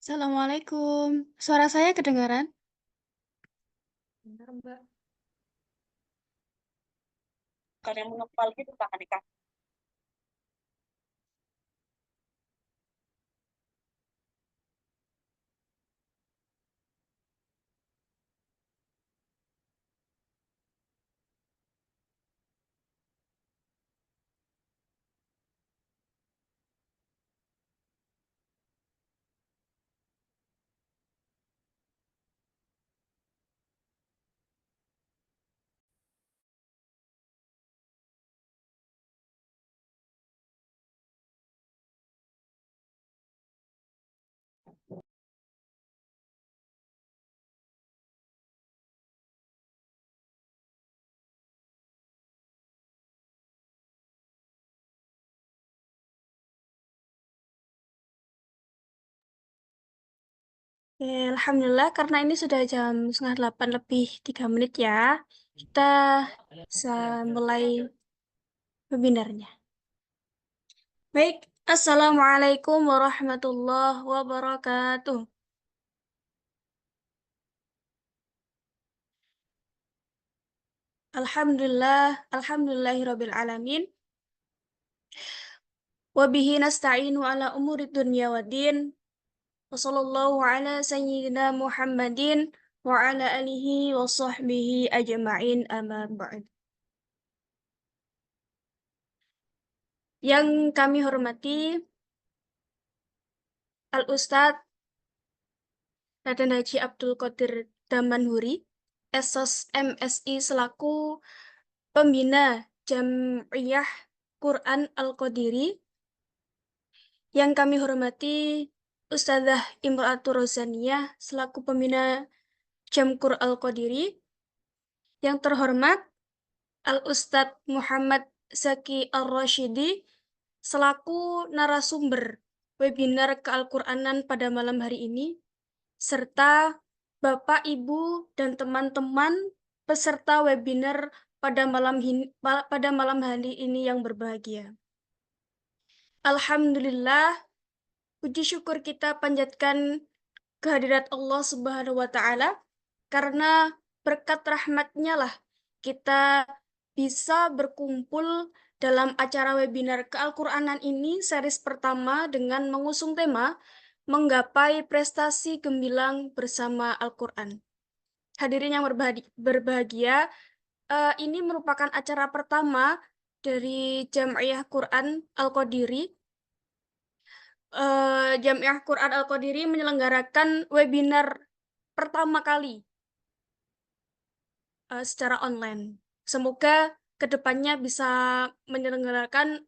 Assalamualaikum. Suara saya kedengaran? Bentar, Mbak. Bukan yang mengepal gitu tangan di kaki. Oke, Alhamdulillah karena ini sudah jam setengah 8 lebih 3 menit ya. Kita bisa mulai webinarnya. Baik, Assalamualaikum warahmatullahi wabarakatuh. Alhamdulillahirabbil alamin. Wabihi nasta'inu ala umuri dunya waddin. Wassallallahu ala sayyidina Muhammadin wa ala alihi wa sahbihi ajma'in amma ba'd. Yang kami hormati Al-Ustadz Raden Haji Abdul Qadir Damanhuri, Esos MSI selaku pembina Jam'iyah Quran Al-Qadiri. Yang kami hormati Ustadzah Imratul Rozaniyah selaku pembina Jamkur Al-Qadiri. Yang terhormat Al-Ustadz Muhammad Zaki Ar-Rashidi selaku narasumber webinar Ke-Al-Qur'anan pada malam hari ini, serta Bapak, Ibu, dan teman-teman peserta webinar pada malam hari ini yang berbahagia. Alhamdulillah, puji syukur kita panjatkan kehadirat Allah Subhanahu wa Ta'ala, karena berkat rahmatnya lah kita bisa berkumpul dalam acara webinar Ke-Al-Qur'anan ini series pertama dengan mengusung tema Menggapai Prestasi Gemilang Bersama Al-Quran. Hadirin yang berbahagia, ini merupakan acara pertama dari Jam'iyah Quran Al-Qadiri. Jam'iyah Quran Al-Qadiri menyelenggarakan webinar pertama kali secara online. Semoga kedepannya bisa menyelenggarakan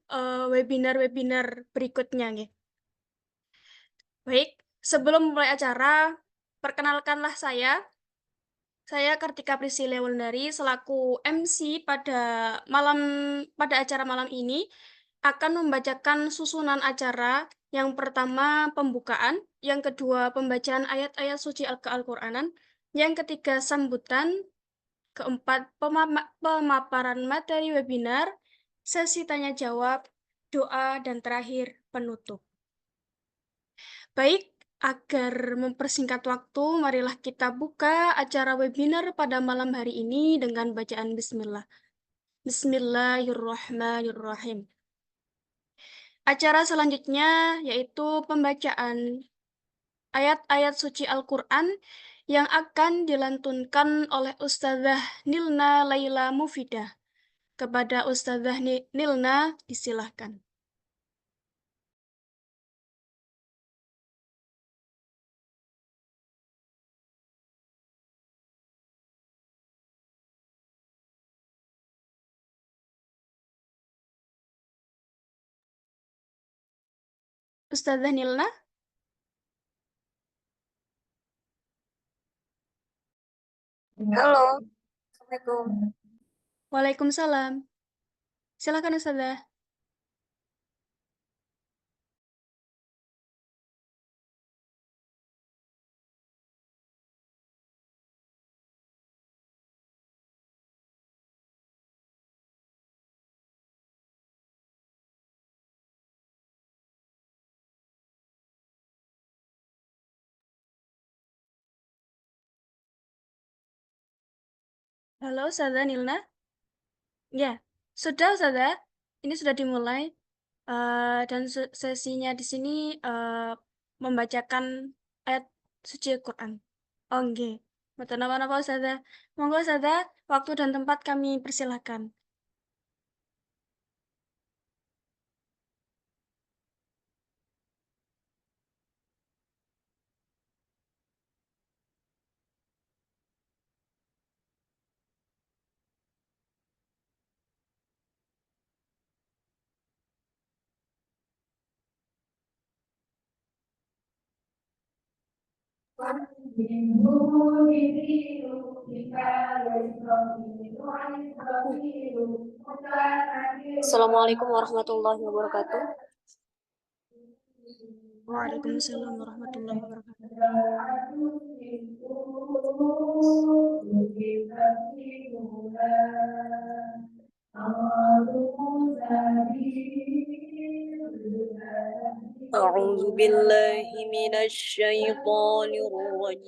webinar-webinar berikutnya. Nggih. Baik, sebelum mulai acara, perkenalkanlah saya. Saya Kartika Priscilla Wulandari selaku MC malam pada acara malam ini akan membacakan susunan acara. Yang pertama pembukaan, yang kedua pembacaan ayat-ayat suci Al-Qur'anan, yang ketiga sambutan, keempat pemaparan materi webinar, sesi tanya jawab, doa, dan terakhir penutup. Baik, agar mempersingkat waktu, marilah kita buka acara webinar pada malam hari ini dengan bacaan Bismillah. Bismillahirrahmanirrahim. Acara selanjutnya yaitu pembacaan ayat-ayat suci Al-Quran yang akan dilantunkan oleh Ustazah Nilna Laila Mufidah. Kepada Ustazah Nilna, disilahkan. Ustazah Nilna? Halo, Assalamualaikum. Waalaikumsalam. Silakan Ustazah. Halo, Ustazah Nilna. Ya, sudah Ustazah. Ini sudah dimulai. Dan sesinya di sini membacakan ayat suci Al-Quran. Oke. Betul apa-apa Ustazah. Monggo Ustazah, waktu dan tempat kami persilahkan. Assalamualaikum warahmatullahi wabarakatuh. Waalaikumsalam warahmatullahi wabarakatuh. أعوذ بالله من الشيطان الرجيم.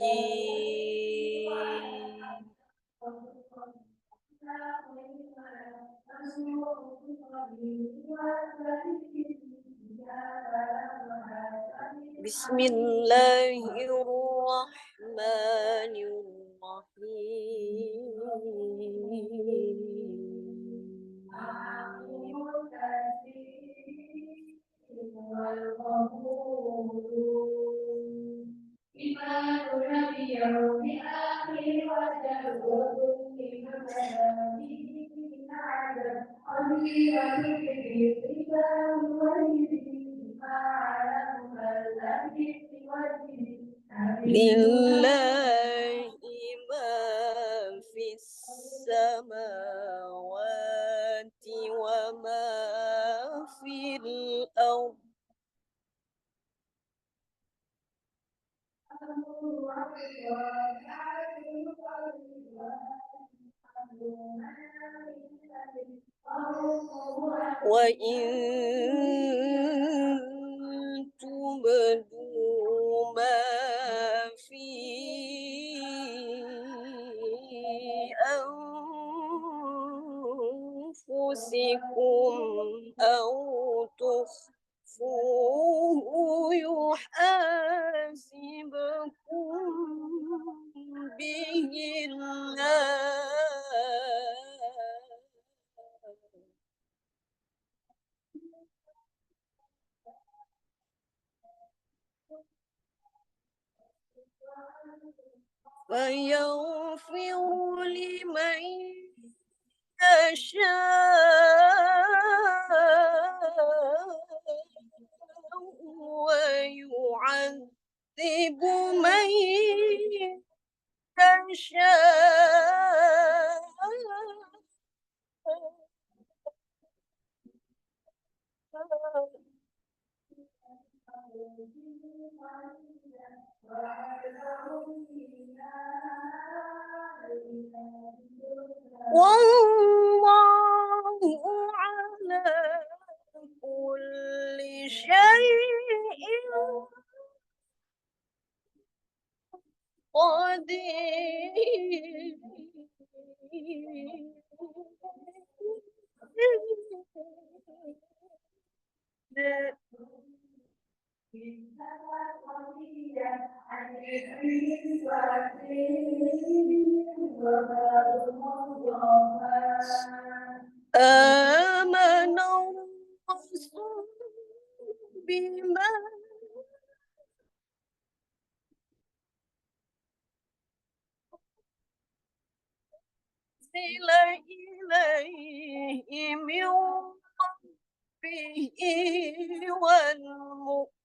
بسم الله الرحمن لله ما في السماوات وما في الأرض. وإن تبدوا ما في أنفسكم أو تخفوه يحاسبكم به الله فيغفر لمن يشاء ويعذب من يشاء والله على كل شيء قدير. آمن الرسول بما أنزل إليه من ربه والمؤمنون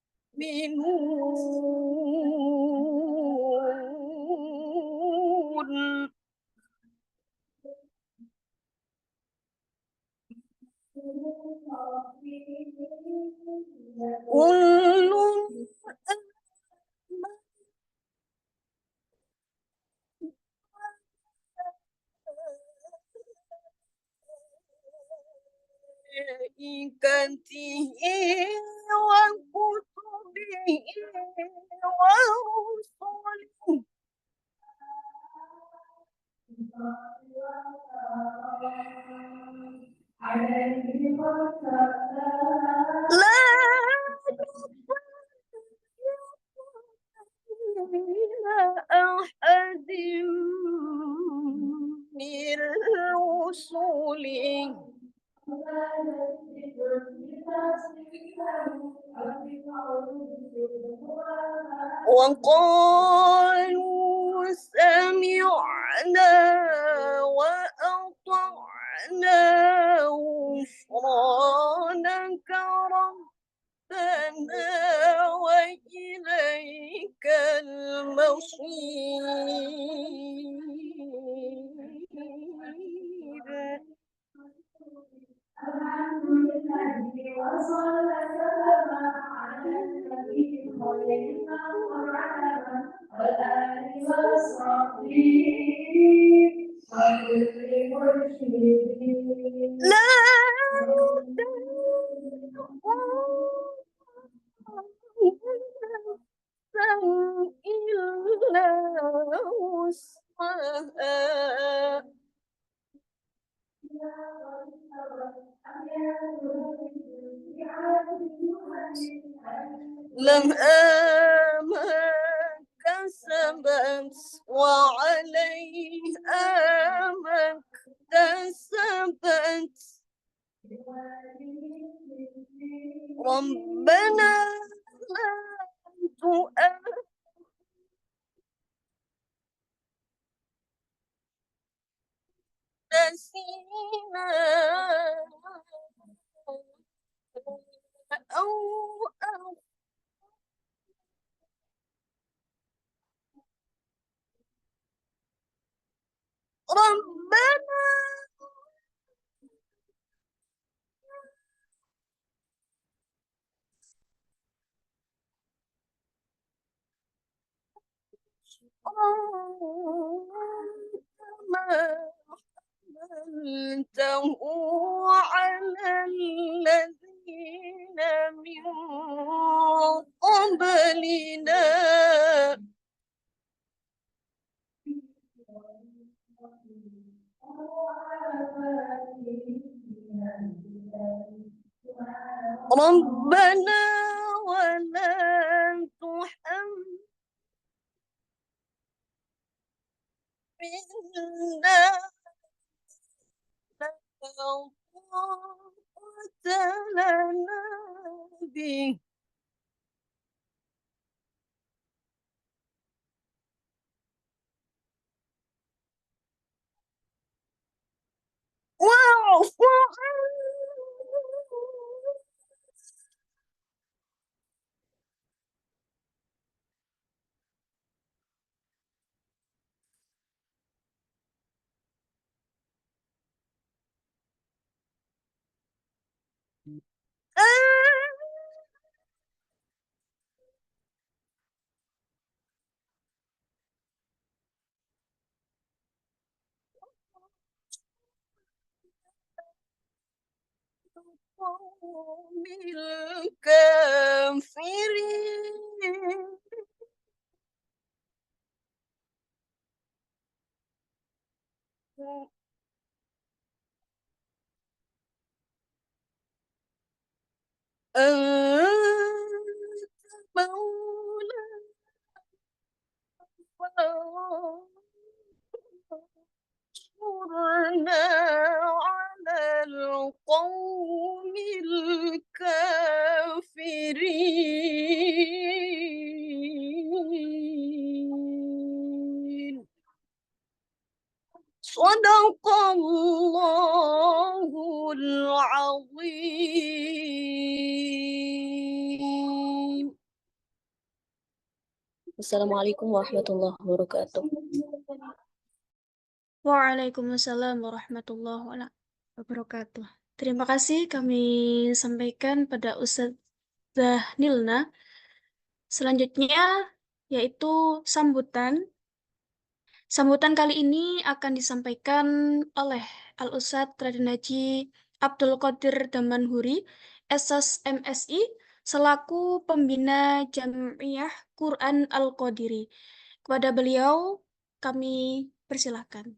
كل ملائكته وكتبه ورسله لا أحد من الرسل وقالوا سمعنا وأطعنا غفرانك ربنا وإليك المصير. لا تدعوا إلا وسعها لها ما كسبت وعليها ما اكتسبت ربنا لا تؤاخذنا أو ربنا ما حملته على الذين من قبلنا ربنا ولا تحملنا ما لا طاقة لنا به واعف عنا القوم الكافرين أنت مولانا فانصرنا على القوم الكافرين صدق الله العظيم. Assalamualaikum warahmatullahi wabarakatuh. Waalaikumsalam warahmatullahi wabarakatuh. Terima kasih kami sampaikan pada Ustazah Nilna. Selanjutnya yaitu sambutan. Sambutan kali ini akan disampaikan oleh Al-Ustadz Raden Haji Abdul Qadir Damanhuri, SS MSI, selaku pembina Jam'iyah Quran Al-Qadiri. Kepada beliau kami persilahkan.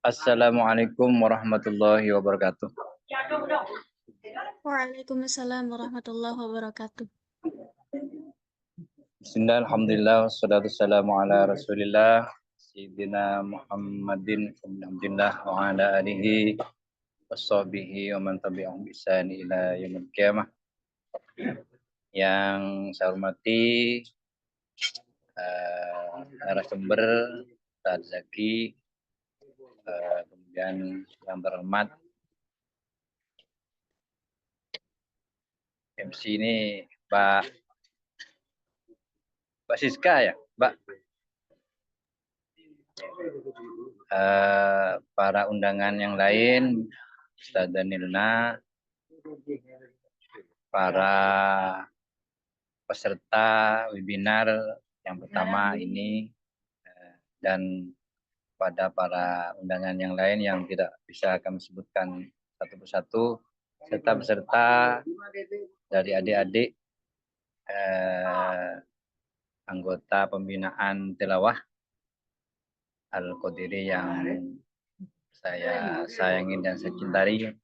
Assalamualaikum warahmatullahi wabarakatuh. Waalaikumsalam warahmatullahi wabarakatuh. Bismillah, alhamdulillah, wassalatu wassalamu ala rasulillah Sayyidina Muhammadin alhamdulillah wa ala alihi washabihi wa man tabi'ahum bi ihsan ila yaumil qiyamah. Yang saya hormati narasumber Ustaz Zaki, kemudian yang terhormat MC ini Mbak Siska ya, Mbak. Para undangan yang lain, Ustaz Danilna, para peserta webinar yang pertama ini, dan pada para undangan yang lain yang tidak bisa kami sebutkan satu persatu, serta peserta dari adik-adik anggota pembinaan tilawah Al-Qadiri yang saya sayangi dan saya cintai.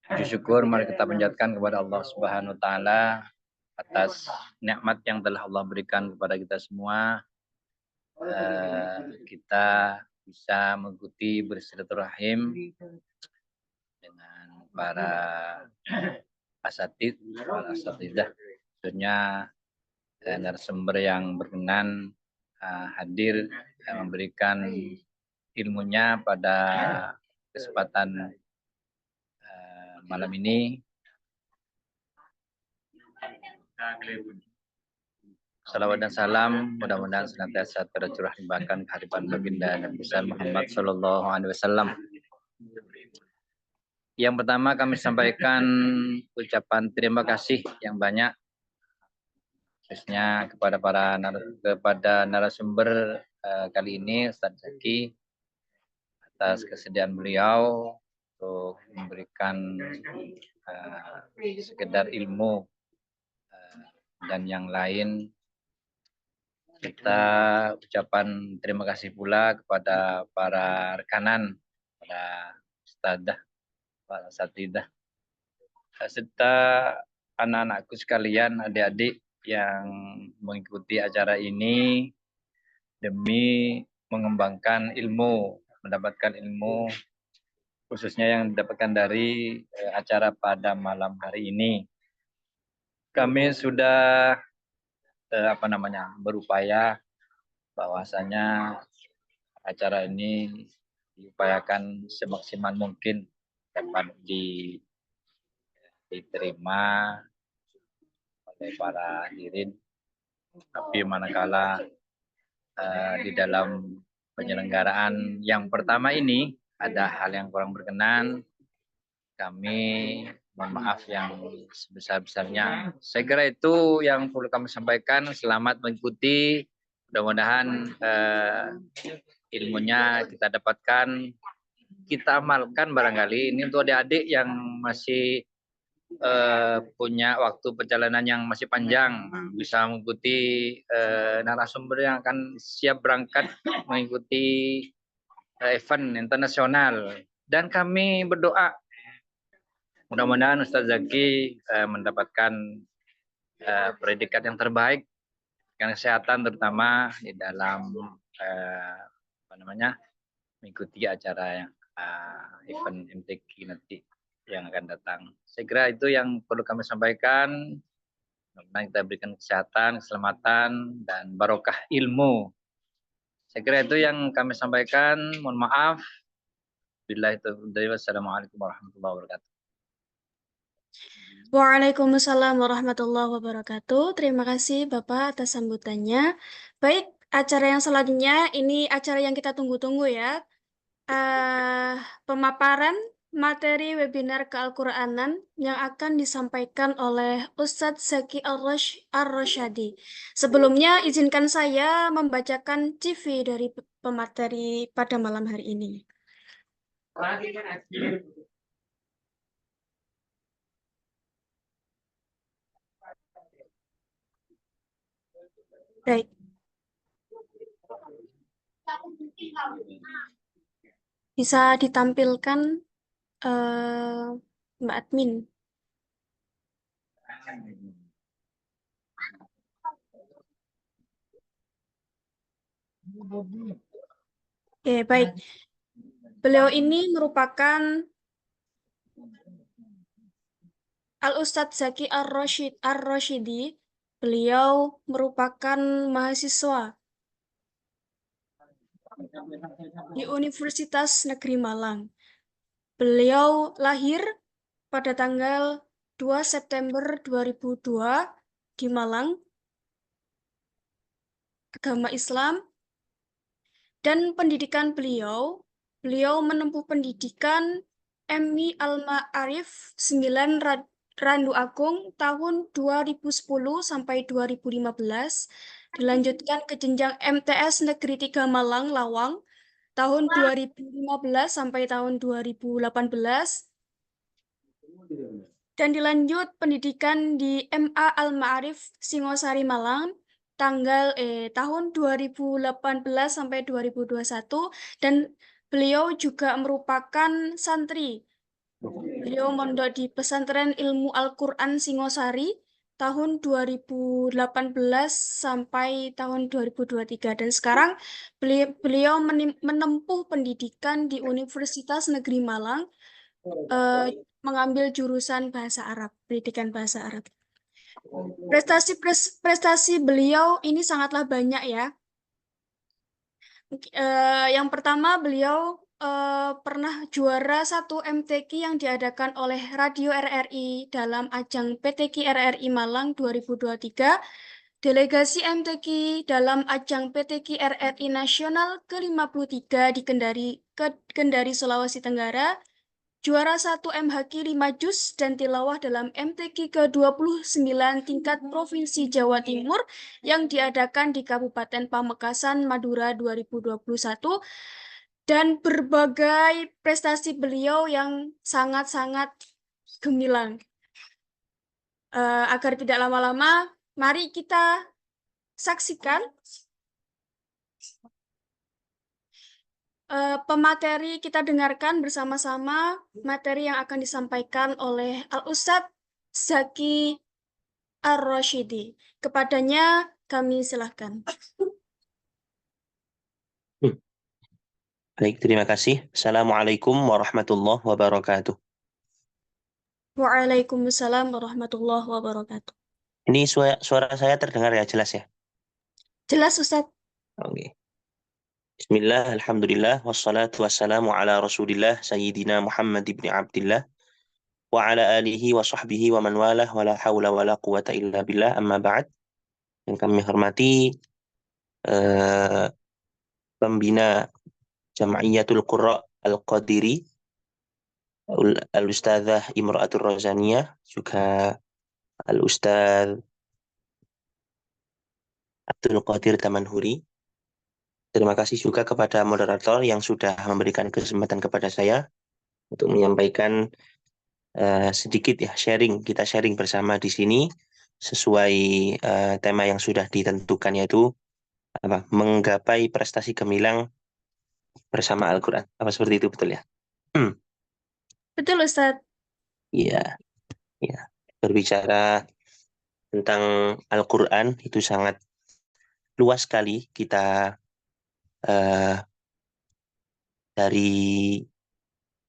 Puji syukur mari kita panjatkan kepada Allah Subhanahu wa taala atas nikmat yang telah Allah berikan kepada kita semua. Kita bisa mengikuti bersilaturahim dengan para asatidzah, khususnya narasumber yang berkenan hadir memberikan ilmunya pada kesempatan malam ini. Salawat dan salam mudah-mudahan senantiasa tercurah limpahkan kehadiran baginda Nabi besar Muhammad Sallallahu Alaihi Wasallam. Yang pertama kami sampaikan ucapan terima kasih yang banyak, khususnya kepada narasumber kali ini Ustaz Zaki atas kesediaan beliau untuk memberikan sekedar ilmu dan yang lain. Kita ucapan terima kasih pula kepada para rekanan, para ustadzah, para asatidzah, serta anak-anakku sekalian, adik-adik yang mengikuti acara ini demi mengembangkan ilmu, mendapatkan ilmu khususnya yang didapatkan dari acara pada malam hari ini. Kami sudah berupaya bahwasanya acara ini diupayakan semaksimal mungkin dapat diterima oleh para hadirin. Tapi manakala di dalam penyelenggaraan yang pertama ini ada hal yang kurang berkenan, kami mohon maaf yang sebesar-besarnya. Saya kira itu yang perlu kami sampaikan. Selamat mengikuti. Mudah-mudahan ilmunya kita dapatkan, kita amalkan barangkali. Ini untuk adik-adik yang masih punya waktu perjalanan yang masih panjang, bisa mengikuti narasumber yang akan siap berangkat mengikuti event internasional. Dan kami berdoa mudah-mudahan Ustaz Zaki mendapatkan predikat yang terbaik dengan kesehatan, terutama di dalam mengikuti acara yang event MTQ nanti yang akan datang. Saya kira itu yang perlu kami sampaikan. Mudah-mudahan kita berikan kesehatan, keselamatan, dan barokah ilmu. Saya kira itu yang kami sampaikan. Mohon maaf. Wassalamualaikum warahmatullahi wabarakatuh. Waalaikumsalam warahmatullahi wabarakatuh. Terima kasih Bapak atas sambutannya. Baik, acara yang selanjutnya ini acara yang kita tunggu-tunggu ya. Pemaparan materi webinar Keal-Qur'anan yang akan disampaikan oleh Ustadz Zaki Ar-Rasyadi. Sebelumnya izinkan saya membacakan CV dari pemateri pada malam hari ini. Baik. Bisa ditampilkan Mbak Admin. Oke, baik. Beliau ini merupakan Al-Ustadz Zaki Ar-Rashidi. Beliau merupakan mahasiswa di Universitas Negeri Malang. Beliau lahir pada tanggal 2 September 2002 di Malang, agama Islam, dan pendidikan beliau menempuh pendidikan MI Al-Ma'arif 9 Randu Agung tahun 2010 sampai 2015, dilanjutkan ke jenjang MTS Negeri 3 Malang Lawang tahun 2015 sampai tahun 2018, dan dilanjut pendidikan di MA Al-Ma'arif Singosari Malang tahun 2018 sampai 2021, dan beliau juga merupakan santri. Beliau mondok di Pesantren Ilmu Al-Quran Singosari tahun 2018 sampai tahun 2023, dan sekarang beliau menempuh pendidikan di Universitas Negeri Malang, mengambil jurusan bahasa Arab, pendidikan bahasa Arab. Prestasi beliau ini sangatlah banyak ya. Yang pertama, beliau pernah juara 1 MTQ yang diadakan oleh Radio RRI dalam ajang PTQ RRI Malang 2023, delegasi MTQ dalam ajang PTQ RRI Nasional ke-53 di Kendari, Sulawesi Tenggara, juara 1 MHQ 5 juz dan tilawah dalam MTQ ke-29 tingkat Provinsi Jawa Timur yang diadakan di Kabupaten Pamekasan, Madura 2021, dan berbagai prestasi beliau yang sangat-sangat gemilang. Agar tidak lama-lama, mari kita saksikan pemateri, kita dengarkan bersama-sama materi yang akan disampaikan oleh Al-Ustadz Zaki Ar-Rashidi. Kepadanya kami silahkan. Baik, terima kasih. Assalamualaikum warahmatullahi wabarakatuh. Waalaikumsalam warahmatullahi wabarakatuh. Ini suara saya terdengar ya, jelas ya? Jelas, Ustadz. Oke. Bismillah, alhamdulillah, wassalatu wassalamu ala rasulillah, sayyidina Muhammad ibn Abdillah, wa ala alihi wa sahbihi wa man walah, wa la hawla wa la quwata illa billah, amma ba'd. Yang kami hormati pembina Jam'iyatul Qurra Al-Qadiri, Al-Ustadzah Imra'atul Razaniyah, juga Al-Ustadz Abdul Qadir Tamanhuri. Terima kasih juga kepada moderator yang sudah memberikan kesempatan kepada saya untuk menyampaikan sedikit ya kita sharing bersama di sini sesuai tema yang sudah ditentukan, yaitu menggapai prestasi gemilang bersama Al-Quran. Apa seperti itu, betul ya? Betul, Ustadz. Iya, ya. Berbicara tentang Al-Quran itu sangat luas sekali kita dari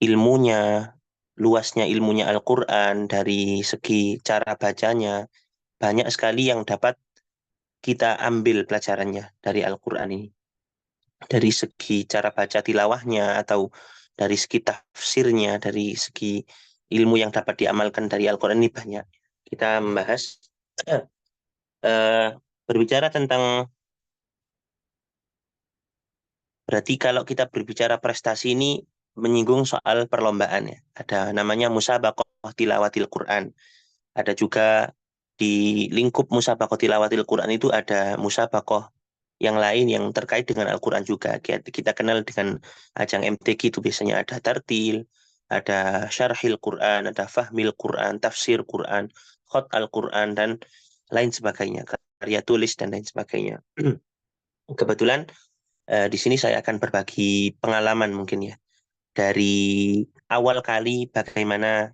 ilmunya, luasnya ilmunya Al-Quran, dari segi cara bacanya, banyak sekali yang dapat kita ambil pelajarannya dari Al-Quran ini. Dari segi cara baca tilawahnya, atau dari segi tafsirnya, dari segi ilmu yang dapat diamalkan dari Al-Quran ini banyak. Kita membahas, berbicara tentang, berarti kalau kita berbicara prestasi ini menyinggung soal perlombaan ya. Ada namanya Musabaqah Tilawatil Quran. Ada juga di lingkup Musabaqah Tilawatil Quran itu ada musabaqah yang lain yang terkait dengan Al-Quran juga. Kita kenal dengan ajang MTQ itu biasanya ada tartil, ada syarhil Quran, ada fahmil Quran, tafsir Quran, khot Al-Quran, dan lain sebagainya, karya tulis dan lain sebagainya. Kebetulan Di sini saya akan berbagi pengalaman mungkin ya dari awal kali bagaimana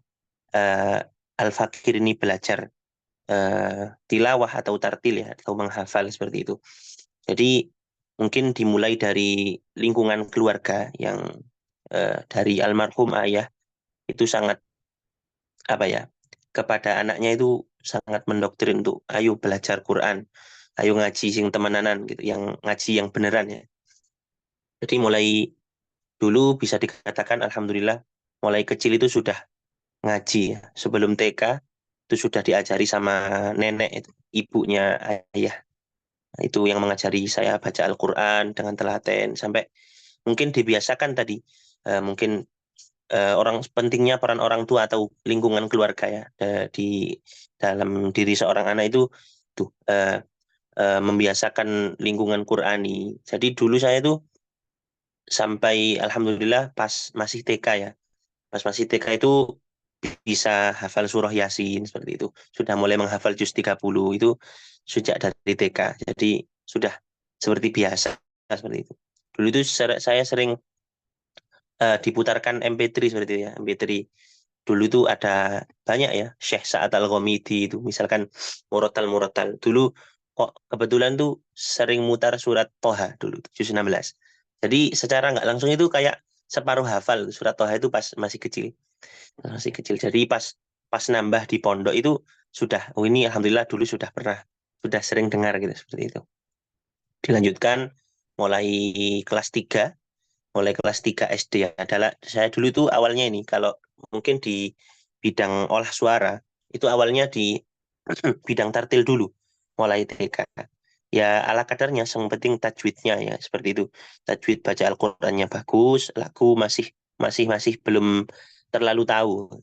Al-Fakir ini belajar tilawah atau tartil ya, atau menghafal seperti itu. Jadi mungkin dimulai dari lingkungan keluarga yang dari almarhum ayah itu sangat apa ya, kepada anaknya itu sangat mendoktrin untuk ayo belajar Quran, ayo ngaji sing temenanan gitu, yang ngaji yang beneran ya. Jadi mulai dulu bisa dikatakan alhamdulillah mulai kecil itu sudah ngaji ya. Sebelum TK itu sudah diajari sama nenek itu, ibunya ayah. Nah, itu yang mengajari saya baca Al-Quran dengan telaten sampai mungkin dibiasakan tadi mungkin orang pentingnya peran orang tua atau lingkungan keluarga ya di dalam diri seorang anak itu tuh membiasakan lingkungan Qurani. Jadi dulu saya tuh sampai alhamdulillah pas masih TK ya. Pas masih TK itu bisa hafal surah Yasin seperti itu. Sudah mulai menghafal juz 30 itu sejak dari TK. Jadi sudah seperti biasa seperti itu. Dulu itu saya sering diputarkan MP3 seperti itu ya, MP3. Dulu itu ada banyak ya, Syekh Sa'ad Al-Ghamidi itu, misalkan Murotal. Dulu kok kebetulan tuh sering mutar surat Toha dulu, juz 16. Jadi secara nggak langsung itu kayak separuh hafal surat Toha itu pas masih kecil. Masih kecil. Jadi pas nambah di pondok itu sudah, oh ini alhamdulillah dulu sudah sering dengar gitu seperti itu. Dilanjutkan mulai kelas 3 mulai kelas 3 SD ya. Adalah saya dulu itu awalnya ini kalau mungkin di bidang olah suara itu awalnya di bidang tartil dulu mulai TK. Ya ala kadarnya yang penting tajwidnya ya seperti itu. Tajwid baca Al-Qur'annya bagus, lagu masih belum terlalu tahu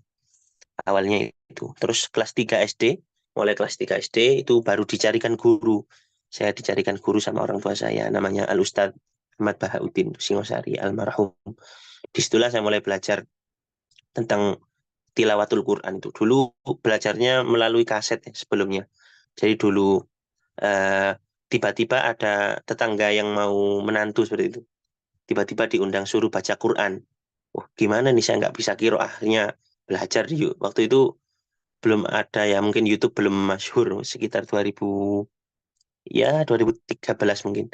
awalnya itu. Terus kelas 3 SD, mulai kelas 3 SD itu baru dicarikan guru. Saya dicarikan guru sama orang tua saya namanya Al-Ustadz Ahmad Bahauddin Singosari almarhum. Disitulah saya mulai belajar tentang tilawatul Quran itu. Dulu belajarnya melalui kaset ya, sebelumnya. Jadi dulu eh, tiba-tiba ada tetangga yang mau menantu seperti itu. Tiba-tiba diundang suruh baca Quran. Wah, gimana nih saya nggak bisa kiro. Akhirnya belajar di waktu itu belum ada ya, mungkin YouTube belum masyhur sekitar 2013 mungkin.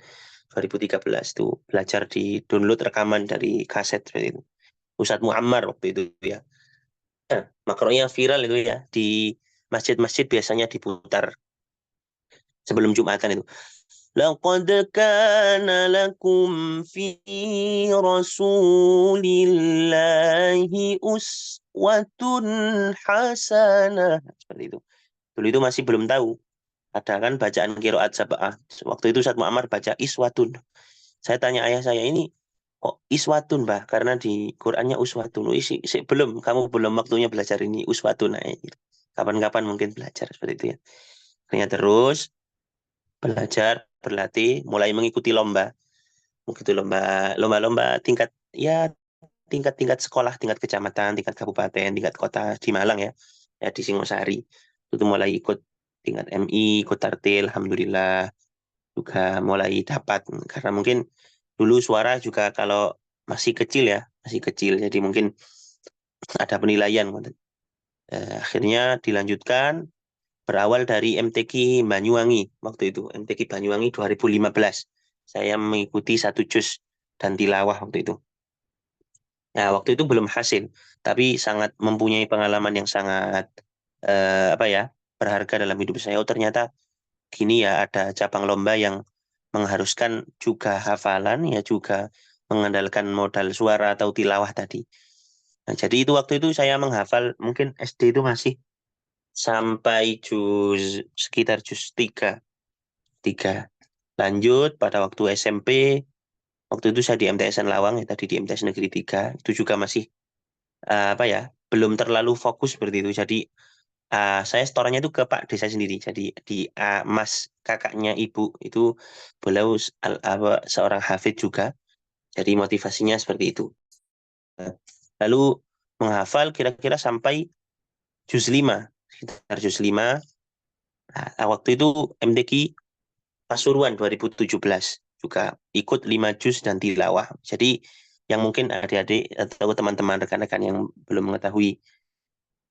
2013 tuh belajar di download rekaman dari kaset seperti itu. Ustadz Muammar waktu itu ya. Makronya viral itu ya di masjid-masjid biasanya diputar sebelum Jumatan itu. Laqad kana lakum fi Rasulillahi uswatun hasanah. Seperti itu. Dulu itu masih belum tahu. Ada kan bacaan qiraat sab'ah. Waktu itu Ustadz Muammar baca iswatun. Saya tanya ayah saya ini kok iswatun, Mbah? Karena di Qur'annya uswatun. Oh, belum, kamu belum waktunya belajar ini uswatun. Nah, gitu. Kapan-kapan mungkin belajar seperti itu ya. Akhirnya terus belajar, berlatih, mulai mengikuti lomba. Mengikuti lomba tingkat ya tingkat sekolah, tingkat kecamatan, tingkat kabupaten, tingkat kota di Malang ya. Ya di Singosari. Itu mulai ikut tingkat MI, ikut tartil, alhamdulillah juga mulai dapat karena mungkin dulu suara juga kalau masih kecil ya, masih kecil jadi mungkin ada penilaian. Akhirnya dilanjutkan berawal dari MTQ Banyuwangi waktu itu, MTQ Banyuwangi 2015. Saya mengikuti 1 juz dan tilawah waktu itu. Nah, waktu itu belum hasil, tapi sangat mempunyai pengalaman yang sangat apa ya, berharga dalam hidup saya. Oh, ternyata gini ya, ada cabang lomba yang mengharuskan juga hafalan ya juga mengandalkan modal suara atau tilawah tadi. Nah, jadi itu waktu itu saya menghafal mungkin SD itu masih sampai sekitar juz 3. Lanjut pada waktu SMP, waktu itu saya di MTSN Lawang ya, tadi di MTS Negeri 3, itu juga masih apa ya, belum terlalu fokus seperti itu. Jadi saya setorannya itu ke Pak Desa sendiri. Jadi di Mas kakaknya ibu itu beliau seorang hafid juga. Jadi motivasinya seperti itu. Lalu menghafal kira-kira sampai juz 5. Sekitar juz 5. Nah, waktu itu MDQ Pasuruan 2017. juga ikut 5 juz dan tilawah. Jadi yang mungkin adik-adik atau teman-teman rekan-rekan yang belum mengetahui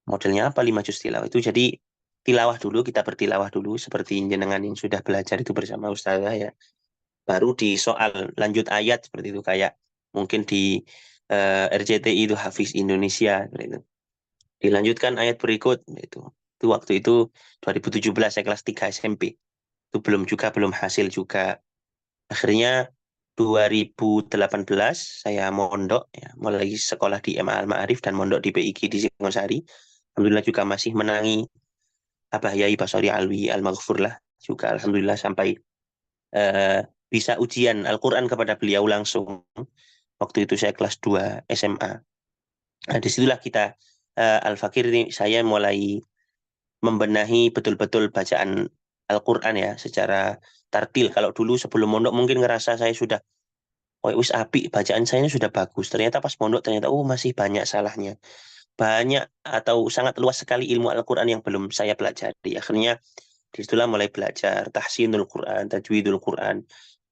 modelnya apa 5 juz tilawah itu, jadi tilawah dulu, kita bertilawah dulu seperti jenengan yang sudah belajar itu bersama ustazah ya. Baru di soal lanjut ayat seperti itu, kayak mungkin di RCTI itu Hafiz Indonesia seperti itu. Dilanjutkan ayat berikut itu. Itu waktu itu 2017 saya kelas 3 SMP. Itu belum hasil juga. Akhirnya 2018 saya mondok ya, mulai sekolah di MA Al-Ma'arif dan mondok di PIG di Singosari. Alhamdulillah juga masih menangi Abah Yai Basori Alwi Al-Maghfur lah juga, alhamdulillah sampai bisa ujian Al-Quran kepada beliau langsung. Waktu itu saya kelas 2 SMA. Nah, disitulah kita Al-Fakir ini saya mulai membenahi betul-betul bacaan Al-Quran ya secara tartil. Kalau dulu sebelum mondok mungkin ngerasa saya sudah wis apik, bacaan saya ini sudah bagus. Ternyata pas mondok ternyata masih banyak salahnya. Banyak atau sangat luas sekali ilmu Al-Quran yang belum saya pelajari. Akhirnya disitulah mulai belajar tahsinul Quran, tajwidul Quran.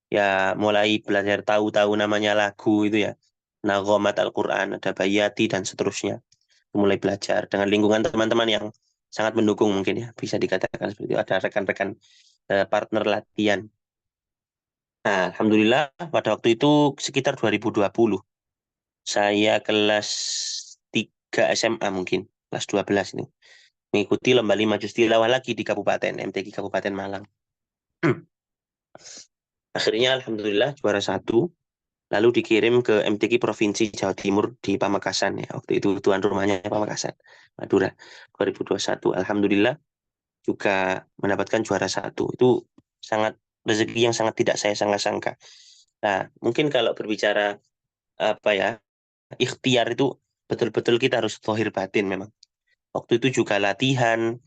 Ya mulai belajar tahu-tahu namanya lagu itu ya. Naghomat Al-Quran, ada bayati dan seterusnya. Mulai belajar dengan lingkungan teman-teman yang sangat mendukung mungkin ya, bisa dikatakan seperti itu. Ada rekan-rekan partner latihan. Nah, alhamdulillah pada waktu itu sekitar 2020 saya kelas 3 SMA mungkin, kelas 12 ini mengikuti lomba 5 juz tilawah lagi di Kabupaten MTQ Kabupaten Malang. Akhirnya alhamdulillah juara 1, lalu dikirim ke MTQ Provinsi Jawa Timur di Pamekasan ya. Waktu itu tuan rumahnya Pamekasan, Madura. 2021 alhamdulillah juga mendapatkan juara 1. Itu sangat rezeki yang sangat tidak saya sangka-sangka. Nah, mungkin kalau berbicara apa ya, ikhtiar itu betul-betul kita harus zahir batin memang. Waktu itu juga latihan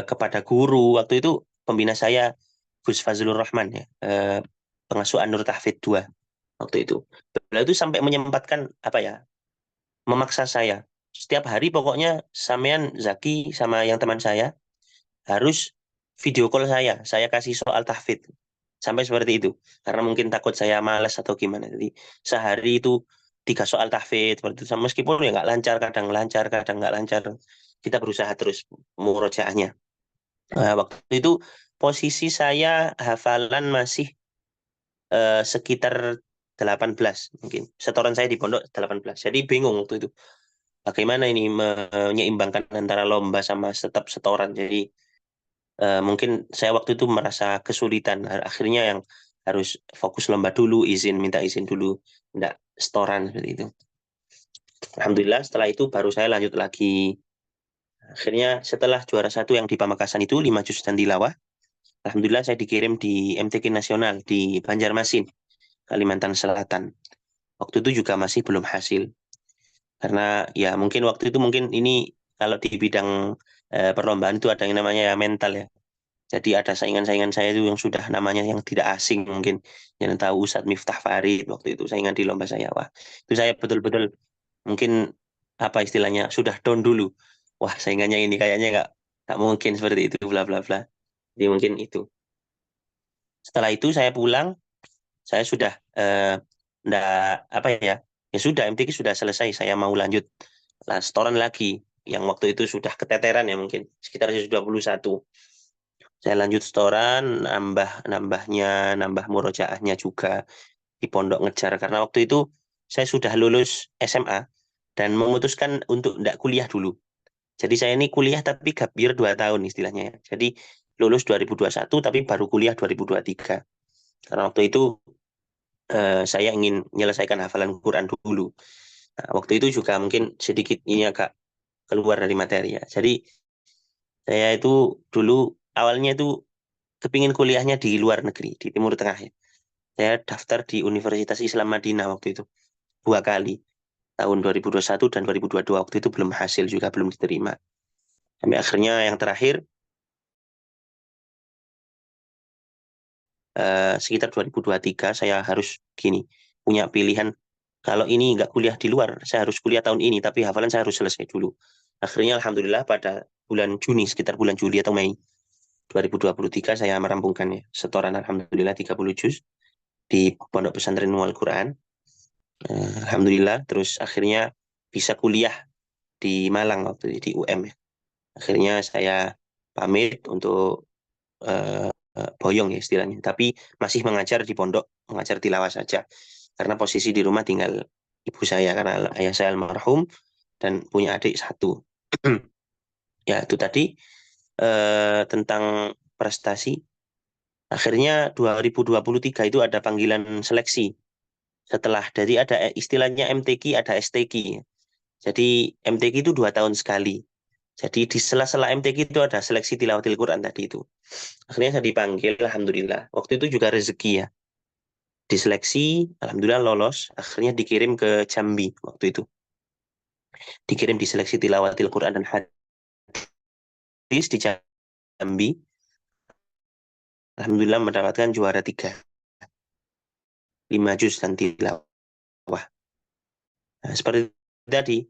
kepada guru. Waktu itu pembina saya Gus Fazlur Rahman ya, pengasuh An-Nur Tahfidz 2 waktu itu. Beliau itu sampai menyempatkan apa ya, memaksa saya. Setiap hari pokoknya sampean Zaki sama yang teman saya harus video call saya. Saya kasih soal tahfidz. Sampai seperti itu. Karena mungkin takut saya malas atau gimana. Jadi sehari itu 3 soal tahfidz seperti itu. Meskipun ya nggak lancar, kadang nggak lancar. Kita berusaha terus murojaahnya. Nah, waktu itu posisi saya hafalan masih sekitar 18 mungkin. Setoran saya di pondok 18. Jadi bingung waktu itu. Bagaimana ini menyeimbangkan antara lomba sama tetap setoran. Jadi mungkin saya waktu itu merasa kesulitan. Akhirnya yang harus fokus lomba dulu, minta izin dulu, enggak setoran seperti itu. Alhamdulillah setelah itu baru saya lanjut lagi. Akhirnya setelah juara 1 yang di Pamekasan itu 5 juz dan tilawah, alhamdulillah saya dikirim di MTQ Nasional di Banjarmasin, Kalimantan Selatan. Waktu itu juga masih belum hasil. Karena ya mungkin waktu itu mungkin ini kalau di bidang perlombaan itu ada yang namanya ya mental ya. Jadi ada saingan-saingan saya itu yang sudah namanya yang tidak asing mungkin. Yang tahu Ustadz Miftah Farid waktu itu saingan di lomba saya. Wah, itu saya betul-betul mungkin apa istilahnya sudah down dulu. Wah, saingannya ini kayaknya nggak mungkin seperti itu bla bla bla. Jadi mungkin itu. Setelah itu saya pulang, saya sudah enggak apa ya. Ya sudah MTQ sudah selesai, saya mau lanjut setoran lagi yang waktu itu sudah keteteran ya mungkin sekitar 121. Saya lanjut setoran, nambah murojaahnya juga di pondok ngejar karena waktu itu saya sudah lulus SMA dan memutuskan untuk tidak kuliah dulu. Jadi saya ini kuliah tapi gap year 2 tahun istilahnya. Jadi lulus 2021 tapi baru kuliah 2023. Karena waktu itu saya ingin menyelesaikan hafalan Quran dulu. Nah, waktu itu juga mungkin sedikit ini agak keluar dari materi ya. Jadi saya itu dulu awalnya itu kepingin kuliahnya di luar negeri, di Timur Tengah ya. Saya daftar di Universitas Islam Madinah waktu itu 2 kali, tahun 2021 dan 2022. Waktu itu belum hasil juga, belum diterima. Sampai akhirnya yang terakhir sekitar 2023 saya harus punya pilihan, kalau ini nggak kuliah di luar, saya harus kuliah tahun ini, tapi hafalan saya harus selesai dulu. Akhirnya alhamdulillah pada bulan Juni, sekitar bulan Juli atau Mei 2023 saya merampungkannya. Setoran alhamdulillah 30 juz. di Pondok Pesantren Al Quran. Alhamdulillah, terus akhirnya bisa kuliah di Malang waktu itu, di UM ya. Akhirnya saya pamit untuk boyong ya istilahnya, tapi masih mengajar di pondok, mengajar tilawah saja. Karena posisi di rumah tinggal ibu saya, karena ayah saya almarhum dan punya adik satu. Ya itu tadi tentang prestasi. Akhirnya 2023 itu ada panggilan seleksi. Setelah dari ada istilahnya MTQ, ada STQ. Jadi MTQ itu 2 tahun sekali. Jadi di sela-sela MTQ itu ada seleksi tilawatil Quran tadi itu. Akhirnya saya dipanggil, alhamdulillah. Waktu itu juga rezeki ya. Diseleksi, alhamdulillah lolos. Akhirnya dikirim ke Jambi waktu itu. Dikirim di seleksi tilawatil Quran dan hadis di Jambi. Alhamdulillah mendapatkan juara 3. 5 juz dan tilawah. Nah, seperti tadi,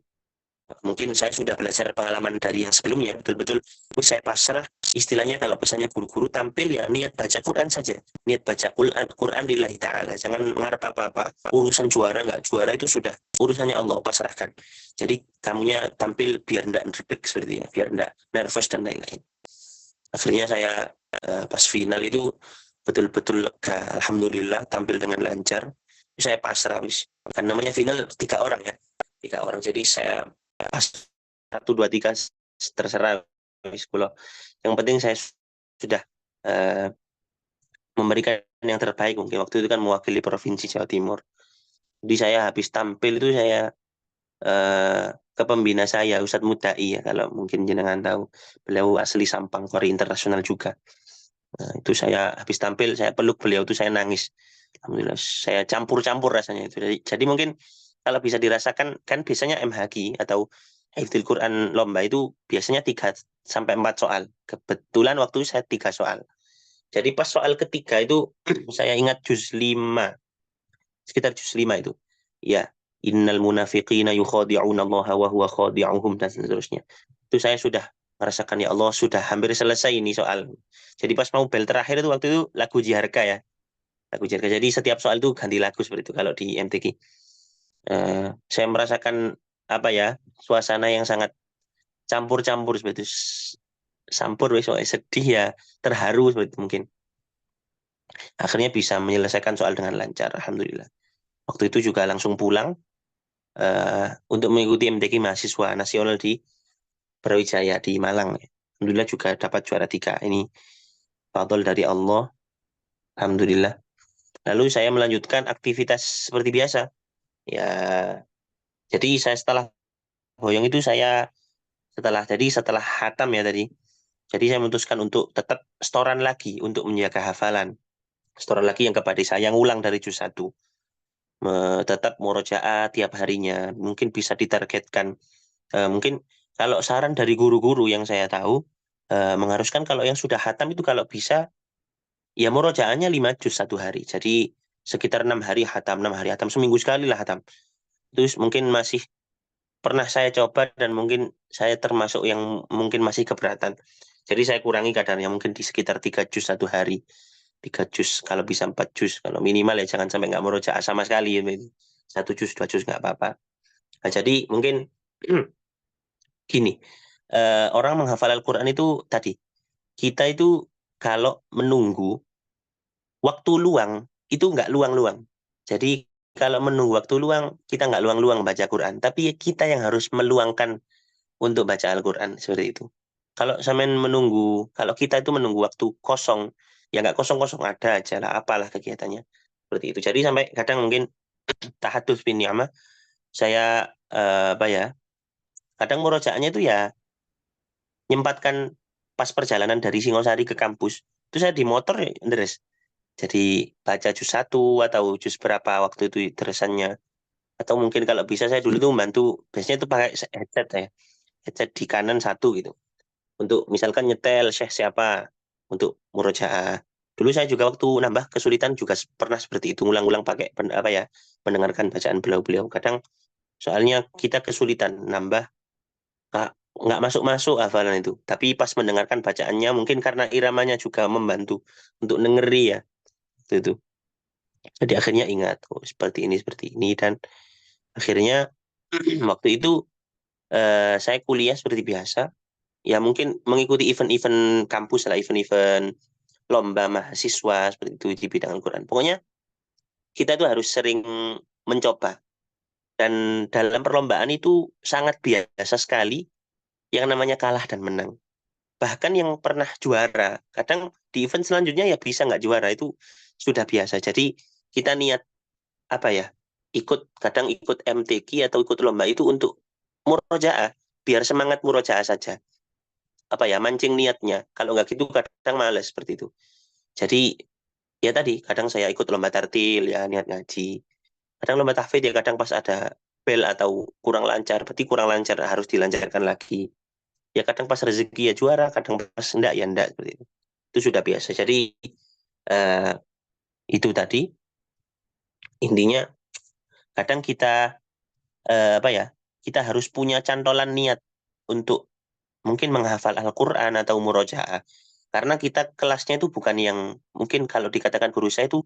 mungkin saya sudah belajar pengalaman dari yang sebelumnya, betul-betul saya pasrah, istilahnya kalau pesannya guru-guru tampil ya niat baca Quran saja, niat baca Quran lillahi ta'ala, jangan mengharap apa-apa, urusan juara nggak juara itu sudah urusannya Allah, pasrahkan. Jadi kamunya tampil biar enggak nervek seperti ya, biar enggak nervous dan lain-lain. Akhirnya saya pas final itu betul-betul lega, alhamdulillah tampil dengan lancar. Saya pasrah wis, kan namanya final 3 orang ya, 3 orang, jadi saya pas 1, 2, 3 terserah wis kula. Yang penting saya sudah memberikan yang terbaik. Mungkin waktu itu kan mewakili provinsi Jawa Timur. Jadi saya habis tampil itu saya ke pembina saya Ustadz Mudai ya, kalau mungkin jenengan tahu, beliau asli Sampang, Kori internasional juga. Itu saya habis tampil, saya peluk beliau, itu saya nangis. Alhamdulillah, saya campur-campur rasanya itu. Jadi mungkin kalau bisa dirasakan, kan biasanya MHQ atau Hifdzul Quran lomba itu biasanya 3 sampai 4 soal. Kebetulan waktu itu saya 3 soal. Jadi pas soal ketiga itu saya ingat juz 5, sekitar juz 5 itu. Ya, innal munafiqina yukhadi'una Allah wa huwa khadi'uhum dan seterusnya. Itu saya sudah merasakan ya Allah sudah hampir selesai ini soal. Jadi pas mau bel terakhir itu waktu itu lagu Jiharka ya. Lagu Jiharka. Jadi setiap soal itu ganti lagu seperti itu kalau di MTQ. Saya merasakan apa ya, suasana yang sangat campur-campur seperti itu. Campur sedih ya, terharu seperti itu mungkin. Akhirnya bisa menyelesaikan soal dengan lancar, alhamdulillah. Waktu itu juga langsung pulang untuk mengikuti MTQ mahasiswa nasional di Brawijaya di Malang. Alhamdulillah juga dapat juara 3. Ini fadl dari Allah. Alhamdulillah. Lalu saya melanjutkan aktivitas seperti biasa. Ya, jadi saya setelah boyong itu saya setelah hatam ya tadi. Jadi saya memutuskan untuk tetap setoran lagi untuk menjaga hafalan. Setoran lagi yang kepada saya yang ulang dari juz 1. Tetap murojaah tiap harinya. Mungkin bisa ditargetkan. Mungkin kalau saran dari guru-guru yang saya tahu, mengharuskan kalau yang sudah hatam itu kalau bisa, ya murojaahnya 5 juz 1 hari. Jadi sekitar 6 hari hatam, 6 hari hatam, seminggu sekali lah hatam. Terus mungkin masih pernah saya coba dan mungkin saya termasuk yang mungkin masih keberatan. Jadi saya kurangi kadarnya mungkin di sekitar 3 juz 1 hari. 3 juz, kalau bisa 4 juz. Kalau minimal ya jangan sampai nggak murojaah sama sekali. 1 juz, 2 juz nggak apa-apa. Nah, jadi mungkin gini, orang menghafal Al-Quran itu tadi, kita itu kalau menunggu waktu luang, itu nggak luang-luang. Jadi kalau menunggu waktu luang, kita nggak luang-luang baca Quran. Tapi kita yang harus meluangkan untuk baca Al-Quran, seperti itu. Kalau sampean menunggu, kalau kita itu menunggu waktu kosong, ya nggak kosong-kosong, ada aja lah, apalah kegiatannya. Seperti itu. Jadi sampai kadang mungkin tahadus bin ni'mah, saya apa ya, kadang murojaahnya itu ya nyempatkan pas perjalanan dari Singosari ke kampus. Itu saya di motor ya, deres. Jadi baca juz 1 atau juz berapa waktu itu terusannya. Atau mungkin kalau bisa saya dulu tuh membantu, biasanya itu pakai headset ya. Headset di kanan 1 gitu. Untuk misalkan nyetel syekh siapa untuk murojaah. Dulu saya juga waktu nambah kesulitan juga pernah seperti itu, ngulang-ngulang pakai apa ya, mendengarkan bacaan beliau-beliau. Kadang soalnya kita kesulitan nambah, nggak masuk-masuk hafalan itu. Tapi pas mendengarkan bacaannya, mungkin karena iramanya juga membantu untuk nengeri ya. Itu. Jadi akhirnya ingat, oh seperti ini, dan akhirnya waktu itu saya kuliah seperti biasa, ya mungkin mengikuti event-event kampus lah, event-event lomba mahasiswa seperti itu di bidang Al-Quran. Pokoknya kita itu harus sering mencoba. Dan dalam perlombaan itu sangat biasa sekali yang namanya kalah dan menang. Bahkan yang pernah juara, kadang di event selanjutnya ya bisa nggak juara, itu sudah biasa. Jadi kita niat apa ya, kadang ikut MTQ atau ikut lomba itu untuk murojaah, biar semangat murojaah saja. Apa ya, mancing niatnya. Kalau nggak gitu kadang males seperti itu. Jadi ya tadi, kadang saya ikut lomba tartil ya niat ngaji. Kadang lomba tahfidz ya kadang pas ada bel atau kurang lancar, berarti kurang lancar harus dilancarkan lagi. Ya kadang pas rezeki ya juara, kadang pas enggak ya enggak seperti itu. Itu sudah biasa. Jadi eh, itu tadi intinya, kadang kita apa ya, kita harus punya cantolan niat untuk mungkin menghafal Al-Quran atau murojaah. Karena kita kelasnya itu bukan yang, mungkin kalau dikatakan guru saya itu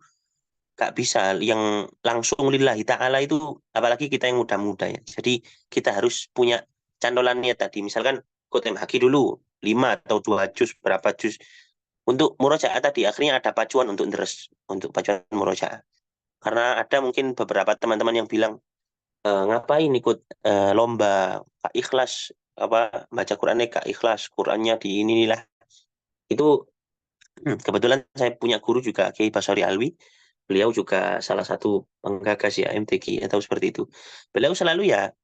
gak bisa yang langsung lillahi ta'ala itu, apalagi kita yang muda-muda ya. Jadi kita harus punya cantolan niat tadi. Misalkan ikut MHQ dulu, 5 atau 2 juz, berapa juz. Untuk murojaah tadi, akhirnya ada pacuan untuk deres, untuk pacuan murojaah. Karena ada mungkin beberapa teman-teman yang bilang, ngapain ikut lomba, Kak Ikhlas, apa baca Qurannya Kak Ikhlas, Qurannya di inilah. Itu kebetulan saya punya guru juga, Kiai Basari Alwi. Beliau juga salah satu penggagas ya MTQ atau seperti itu. Beliau selalu ya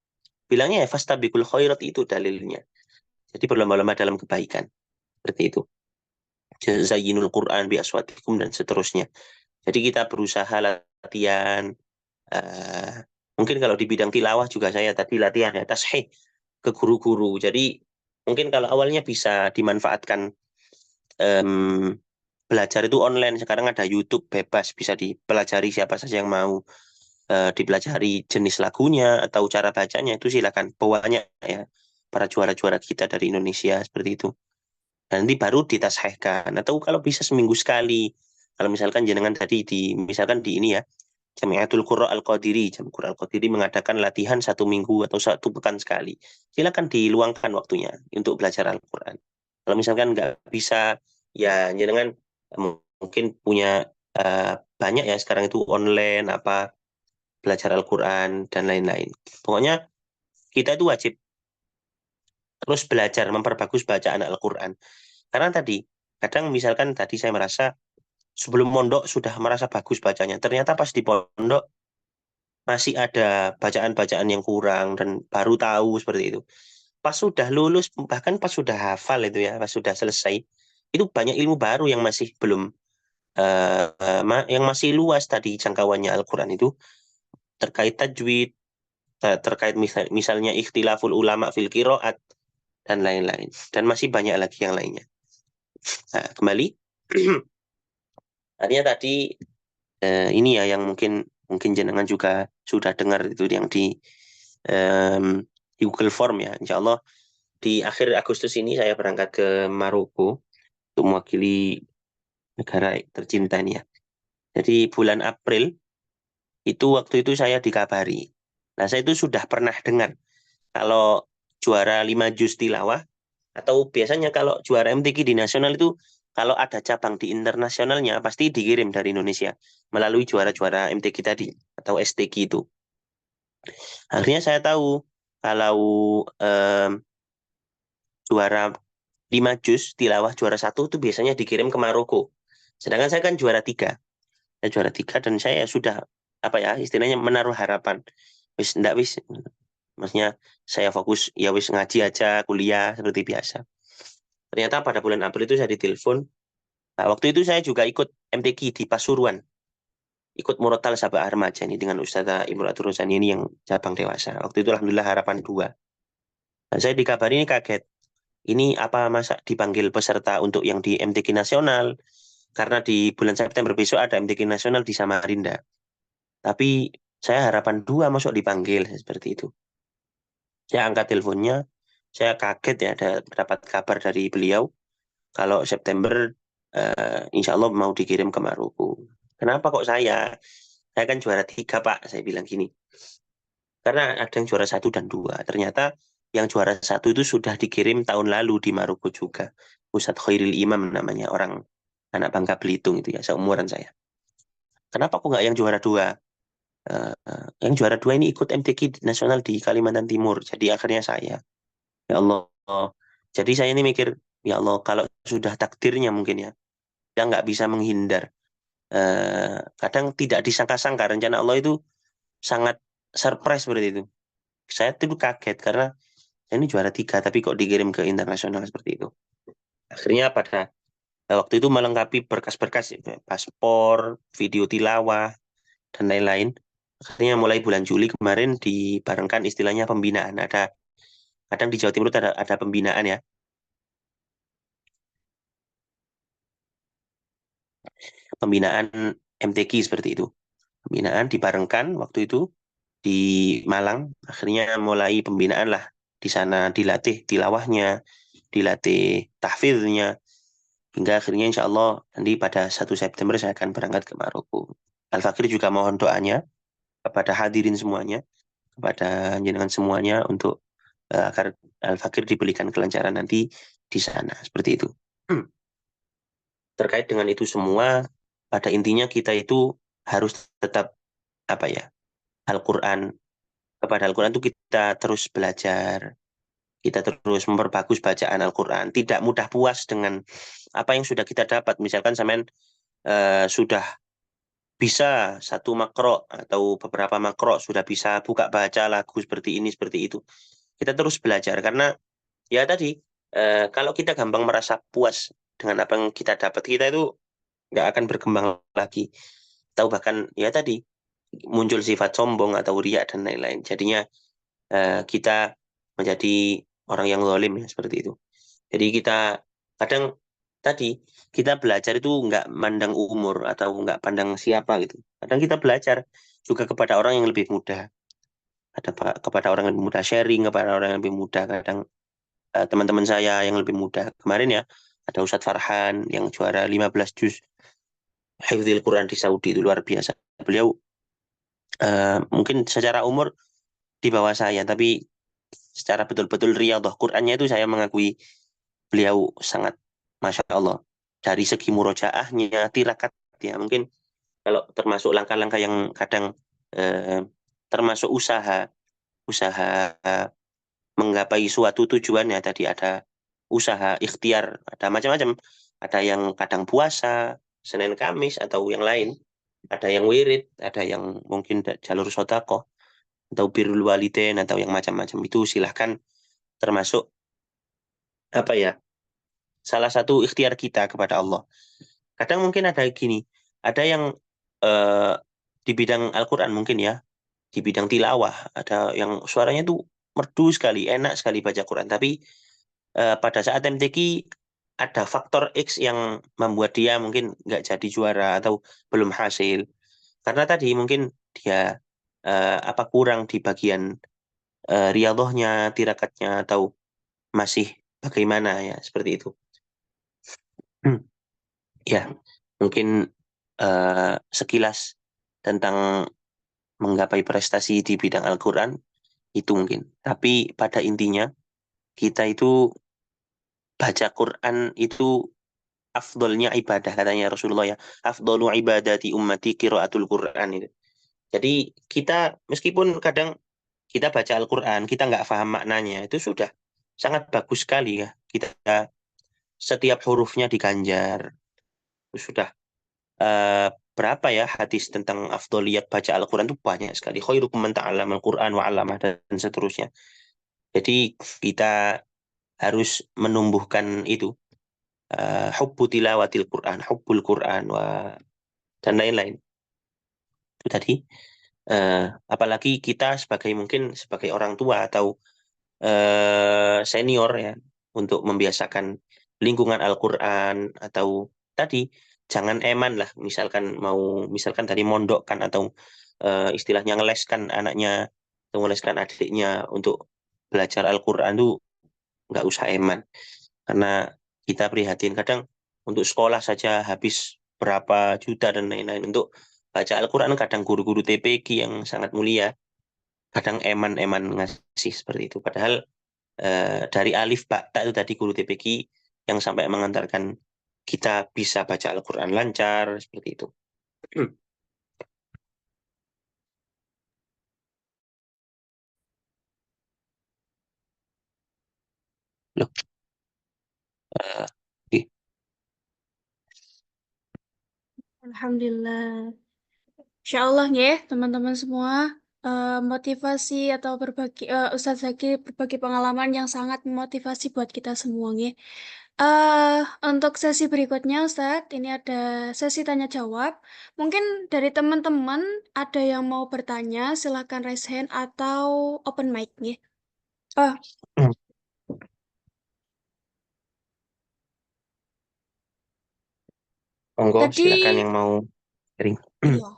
bilangnya ya fastabiqul khairat, itu dalilnya. Jadi berlomba-lomba dalam kebaikan. Seperti itu. Zayyinul Quran bi aswatikum dan seterusnya. Jadi kita berusaha latihan. eh, Mungkin kalau di bidang tilawah juga saya tadi latihan ya tasheh ke guru-guru. Jadi mungkin kalau awalnya bisa dimanfaatkan, em, belajar itu online. Sekarang ada YouTube bebas, bisa dipelajari siapa saja yang mau. Dipelajari jenis lagunya atau cara bacanya, itu silakan. Banyak ya para juara-juara kita dari Indonesia seperti itu. Dan nanti baru ditashehkan, atau kalau bisa seminggu sekali. Kalau misalkan jenengan tadi misalkan di ini ya, Jamiatul Qurra Al-Qadiri, Jam Qurra Al-Qadiri mengadakan latihan 1 minggu atau 1 pekan sekali. Silakan diluangkan waktunya untuk belajar Al-Quran. Kalau misalkan nggak bisa, ya jenengan mungkin punya banyak ya sekarang itu online, apa belajar Al-Quran dan lain-lain. Pokoknya kita itu wajib terus belajar, memperbagus bacaan Al-Quran. Karena tadi, kadang misalkan tadi saya merasa sebelum mondok sudah merasa bagus bacanya. Ternyata pas di pondok masih ada bacaan-bacaan yang kurang dan baru tahu seperti itu. Pas sudah lulus, bahkan pas sudah hafal itu ya, pas sudah selesai, itu banyak ilmu baru yang masih belum, yang masih luas tadi jangkauannya Al-Quran itu, terkait tajwid, terkait misalnya ikhtilaful ulama fil qiraat dan lain-lain, dan masih banyak lagi yang lainnya. Nah, kembali artinya tadi ini ya yang mungkin mungkin jenengan juga sudah dengar itu yang di Google Form ya. Insya Allah di akhir Agustus ini saya berangkat ke Maroko untuk mewakili negara tercinta ini ya. Jadi bulan April itu, waktu itu saya dikabari. Nah, saya itu sudah pernah dengar kalau juara 5 juz tilawah, atau biasanya kalau juara MTQ di nasional itu, kalau ada cabang di internasionalnya pasti dikirim dari Indonesia melalui juara-juara MTQ tadi atau STQ itu. Akhirnya saya tahu kalau juara 5 juz tilawah juara 1 itu biasanya dikirim ke Maroko. Sedangkan saya kan juara 3. Saya juara 3 dan saya sudah apa ya istilahnya menaruh harapan. Wis ndak wis, maksudnya saya fokus ya wis ngaji aja, kuliah seperti biasa. Ternyata pada bulan April itu saya ditelepon. Nah, waktu itu saya juga ikut MTQ di Pasuruan. Ikut Murotal Sabah Remaja ini dengan Ustazah Imratul Rosani ini yang cabang dewasa. Waktu itu alhamdulillah harapan 2. Nah, saya dikabari ini kaget. Ini apa masa dipanggil peserta untuk yang di MTQ nasional? Karena di bulan September besok ada MTQ nasional di Samarinda. Tapi saya harapan 2 masuk dipanggil seperti itu. Saya angkat teleponnya, saya kaget ya dapat kabar dari beliau kalau September insya Allah mau dikirim ke Maroko. Kenapa kok saya? saya kan juara 3 Pak, saya bilang gini. Karena ada yang juara 1 dan 2. Ternyata yang juara 1 itu sudah dikirim tahun lalu di Maroko juga. Ustadz Khairil Imam namanya, orang anak Bangka Belitung itu ya, seumuran saya. Kenapa kok nggak yang juara 2? Yang juara 2 ini ikut MTQ nasional di Kalimantan Timur. Jadi akhirnya saya. Ya Allah. Jadi saya ini mikir, ya Allah, kalau sudah takdirnya mungkin ya, kita nggak bisa menghindar. Kadang tidak disangka-sangka rencana Allah itu sangat surprise seperti itu. Saya tuh kaget karena ini juara 3 tapi kok dikirim ke internasional seperti itu. Akhirnya pada waktu itu melengkapi berkas-berkas paspor, video tilawah dan lain-lain. Akhirnya mulai bulan Juli kemarin dibarengkan istilahnya pembinaan. Kadang di Jawa Timur ada pembinaan ya. Pembinaan MTQ seperti itu. Pembinaan dibarengkan waktu itu di Malang. Akhirnya mulai pembinaan lah. Di sana dilatih tilawahnya, dilatih tahfidnya, hingga akhirnya insya Allah nanti pada 1 September saya akan berangkat ke Maroko. Al-Fakir juga mohon doanya kepada hadirin semuanya, kepada jenengan semuanya untuk agar Al-Fakir diberikan kelancaran nanti di sana. Seperti itu. Terkait dengan itu semua, pada intinya kita itu harus tetap Al-Quran. Kepada Al-Quran itu kita terus belajar, kita terus memperbagus bacaan Al-Quran. Tidak mudah puas dengan apa yang sudah kita dapat. Misalkan sampean sudah bisa 1 makro atau beberapa makro, sudah bisa buka baca lagu seperti ini, seperti itu. Kita terus belajar karena ya tadi, kalau kita gampang merasa puas dengan apa yang kita dapat, kita itu nggak akan berkembang lagi. Tahu bahkan ya tadi muncul sifat sombong atau riak dan lain-lain. Jadinya kita menjadi orang yang zalim ya, seperti itu. Jadi kita kadang tadi kita belajar itu nggak mandang umur atau nggak pandang siapa gitu. Kadang kita belajar juga kepada orang yang lebih muda. Kepada orang yang lebih muda, sharing kepada orang yang lebih muda. Kadang teman-teman saya yang lebih muda. Kemarin ya ada Ustadz Farhan yang juara 15 juz Hifdzil Quran di Saudi, itu luar biasa. Beliau mungkin secara umur di bawah saya, tapi secara betul-betul riyadhah Qurannya itu saya mengakui beliau sangat Masya Allah. Dari segi murojaahnya, tirakatnya, mungkin kalau termasuk langkah-langkah yang kadang termasuk usaha menggapai suatu tujuan ya, tadi ada usaha, ikhtiar, ada macam-macam. Ada yang kadang puasa, Senin Kamis, atau yang lain. Ada yang wirid, ada yang mungkin jalur sodako, atau birrul walidain, atau yang macam-macam. Itu silahkan termasuk salah satu ikhtiar kita kepada Allah. Kadang mungkin ada gini, ada yang di bidang Al-Quran mungkin ya, di bidang tilawah, ada yang suaranya tuh merdu sekali, enak sekali baca Quran, tapi pada saat MTQ ada faktor X yang membuat dia mungkin nggak jadi juara atau belum hasil. Karena tadi mungkin dia kurang di bagian riyadhahnya, tirakatnya, atau masih bagaimana ya, seperti itu. Ya, mungkin sekilas tentang menggapai prestasi di bidang Al-Quran itu mungkin. Tapi pada intinya kita itu baca Quran itu afdolnya ibadah, katanya Rasulullah ya. Afdolu ibadati ummati qiraatul Quran itu. Jadi kita meskipun kadang kita baca Al-Quran, kita nggak paham maknanya, itu sudah sangat bagus sekali ya. Kita setiap hurufnya diganjar. Itu sudah berapa ya hadis tentang afdoliyat baca Al-Quran itu banyak sekali. Khairukum man ta'allama al-Quran wa 'allamah dan seterusnya. Jadi kita harus menumbuhkan itu hubbu tilawatil Quran, hubbul Quran dan lain-lain. Itu tadi apalagi kita mungkin sebagai orang tua atau senior ya, untuk membiasakan lingkungan Al-Quran, atau tadi jangan eman lah, misalkan tadi mondokkan atau istilahnya ngeleskan anaknya atau ngeleskan adiknya untuk belajar Al-Quran itu nggak usah eman, karena kita prihatin kadang untuk sekolah saja habis berapa juta dan lain-lain untuk baca Al-Quran, kadang guru-guru TPQ yang sangat mulia, kadang eman-eman ngasih seperti itu. Padahal dari alif ba ta itu tadi guru TPQ yang sampai mengantarkan kita bisa baca Al-Quran lancar seperti itu. Loh, oke. Alhamdulillah. Insya Allah ya, teman-teman semua. Motivasi atau berbagi Ustadz Zaki berbagi pengalaman yang sangat memotivasi buat kita semua ya. Untuk sesi berikutnya Ustadz, ini ada sesi tanya jawab. Mungkin dari teman-teman ada yang mau bertanya, silakan raise hand atau open mic ya. Oh, Monggo, tadi silakan yang mau sharing. iya.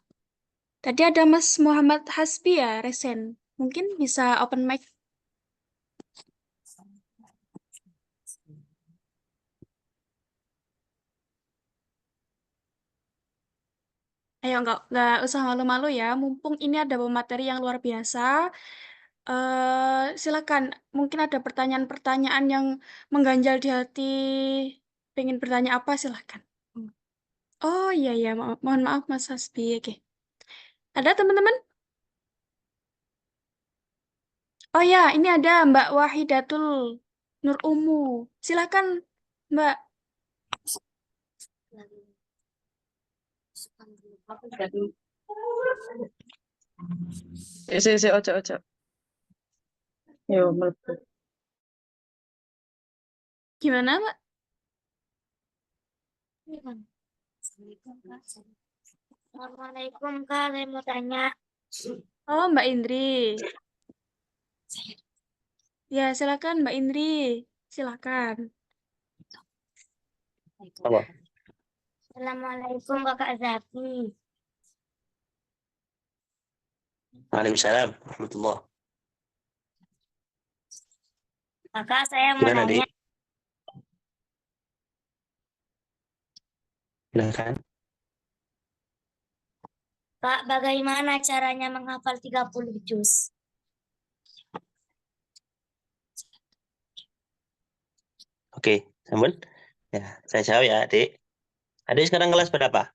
Tadi ada Mas Muhammad Hasbi ya, raise hand. Mungkin bisa open mic. Ayo nggak usah malu-malu ya. Mumpung ini ada pemateri yang luar biasa. Silakan. Mungkin ada pertanyaan-pertanyaan yang mengganjal di hati. Pengen bertanya apa? Silakan. Oh iya ya, mohon maaf Mas Hasbi. Oke. Ada teman-teman? Oh ya, ini ada Mbak Wahidatul Nur Umu. Silakan Mbak. Ojo. Yo, mlebu. Gimana Mbak? Assalamualaikum Kak, saya mau tanya. Oh Mbak Indri. Ya silakan Mbak Indri. Silakan. Apa? Assalamualaikum Kakak Zaki. Waalaikumsalam warahmatullahi. Kakak saya mau Gimana, nanya, Dik? Silakan. Kak, bagaimana caranya menghafal 30 juz? Oke, Sampun. Ya, saya jawab ya, Adik. Adik sekarang kelas berapa?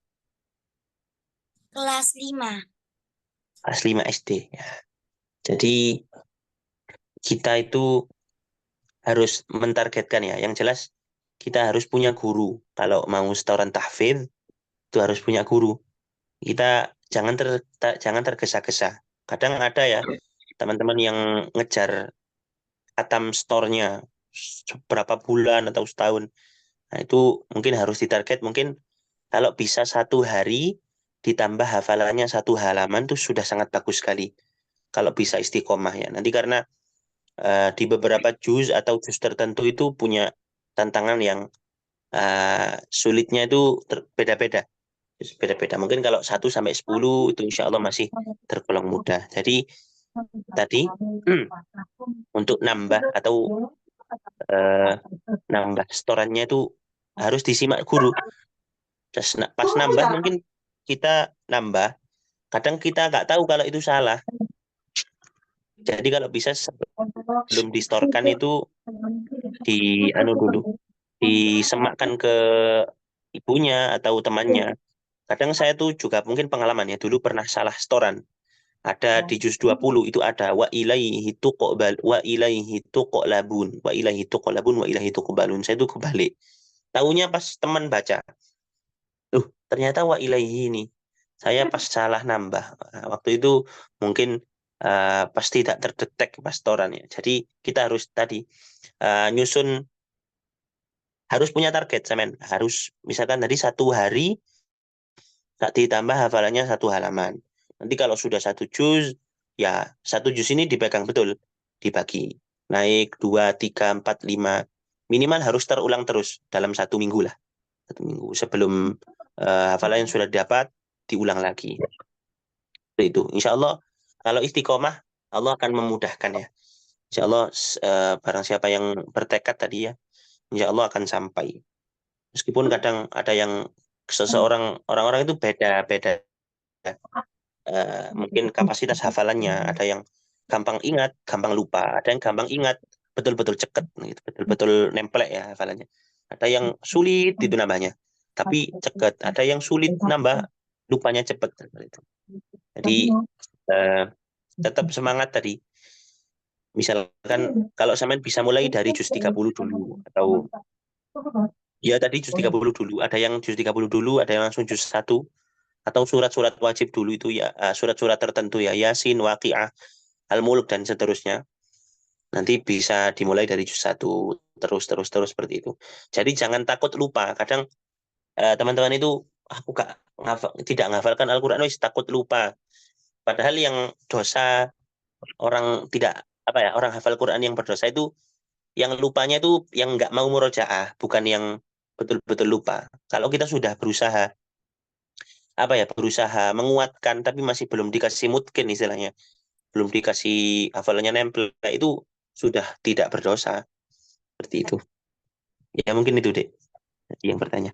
Kelas 5. Kelas 5 SD. Ya. Jadi kita itu harus mentargetkan ya. Yang jelas kita harus punya guru. Kalau mau setoran tahfidz itu harus punya guru. Kita jangan tergesa-gesa. Kadang ada ya teman-teman yang ngejar khatam store-nya berapa bulan atau setahun. Nah, itu mungkin harus ditarget. Mungkin kalau bisa 1 hari ditambah hafalannya 1 halaman itu sudah sangat bagus sekali. Kalau bisa istiqomah ya. Nanti karena di beberapa juz atau juz tertentu itu punya tantangan yang sulitnya itu beda-beda. Beda-beda. Mungkin kalau 1 sampai 10 itu insya Allah masih tergolong mudah. Jadi tadi untuk nambah atau nambah setorannya itu harus disimak guru. Pas nambah mungkin kita nambah, kadang kita nggak tahu kalau itu salah. Jadi kalau bisa sebelum distorkan itu disemakkan ke ibunya atau temannya. Kadang saya tuh juga mungkin pengalaman ya, dulu pernah salah setoran. Ada di juz 20 itu ada wa ilaihi tuqbal wa ilaihi tuqlabun wa ilaihi tuqlabun wa ilaihi tuqbalun. Saya tuh kebalik. Taunya pas teman baca. Ternyata wa ilaihi ini. Saya pas salah nambah. Nah, waktu itu mungkin pas tidak terdetek pas setorannya. Jadi kita harus tadi nyusun, harus punya target, Semen. Harus misalkan tadi 1 hari tak ditambah hafalannya 1 halaman. Nanti kalau sudah 1 juz, ya 1 juz ini dipegang betul, dibagi. Naik 2, 3, 4, 5. Minimal harus terulang terus dalam 1 minggu lah. 1 minggu sebelum hafalan yang sudah dapat diulang lagi. Itu insya Allah kalau istiqomah Allah akan memudahkan ya. Insya Allah barang siapa yang bertekad tadi ya, insya Allah akan sampai. Meskipun kadang ada yang orang-orang itu beda-beda mungkin kapasitas hafalannya, ada yang gampang ingat, gampang lupa, ada yang gampang ingat, betul-betul ceket, gitu, betul-betul nemplek ya hafalannya. Ada yang sulit itu nambahnya, tapi ceket. Ada yang sulit nambah, lupanya cepet. Seperti itu. Jadi tetap semangat tadi. Misalkan kalau sampean bisa mulai dari juz 30 dulu, atau ya tadi juz 30 dulu, ada yang juz 30 dulu, ada yang langsung juz 1, atau surat-surat wajib dulu itu ya, surat-surat tertentu ya, Yasin, Waqiah, Al-Mulk dan seterusnya. Nanti bisa dimulai dari juz 1 terus seperti itu. Jadi jangan takut lupa. Kadang teman-teman itu aku tidak menghafalkan Al-Qur'an wis takut lupa. Padahal yang dosa orang tidak orang hafal Quran yang berdosa itu yang lupanya itu yang nggak mau murojaah, bukan yang betul-betul lupa. Kalau kita sudah berusaha berusaha menguatkan tapi masih belum dikasih mungkin istilahnya, belum dikasih hafalannya nempel, itu sudah tidak berdosa. Seperti itu. Ya mungkin itu, Dek. Yang bertanya.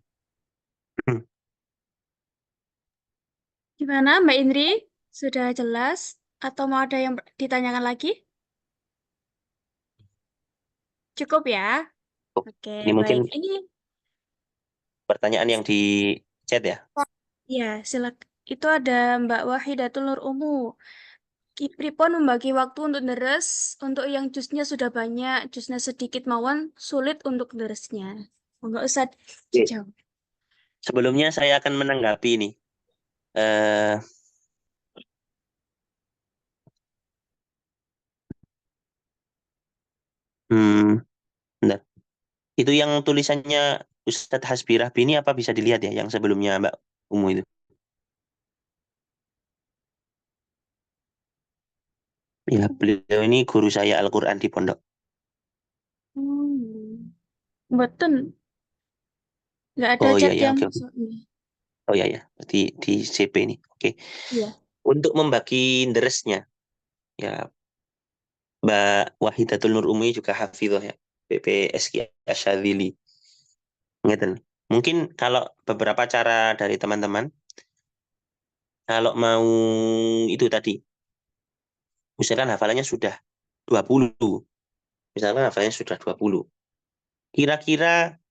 Gimana Mbak Indri? Sudah jelas? Atau mau ada yang ditanyakan lagi? Cukup ya? Oke, Ini mungkin baik. Ini pertanyaan yang di chat ya. ya, silakan. Itu ada Mbak Wahidatul Nur Umu. Pripun membagi waktu untuk deres, untuk yang jusnya sudah banyak, jusnya sedikit mawon, sulit untuk deresnya. Nggak usah Oke. dijawab. Sebelumnya saya akan menanggapi ini. Bentar. Itu yang tulisannya Ustadz Hasbi Rahbi ini apa bisa dilihat ya, yang sebelumnya Mbak Umu itu? Ya, beliau ini guru saya Al-Quran di pondok. Betul. Nggak ada Oh iya chat ya, yang oke. masuk nih. Oh iya ya, di CP ini. Oke. Iya. Untuk membagi deresnya, ya Mbak Wahidatul Nur Umi juga hafidhah ya, PPSQ Asyadzili. Ngeten. Mungkin kalau beberapa cara dari teman-teman, kalau mau itu tadi, misalkan hafalannya sudah 20, misalkan hafalannya sudah 20, kira-kira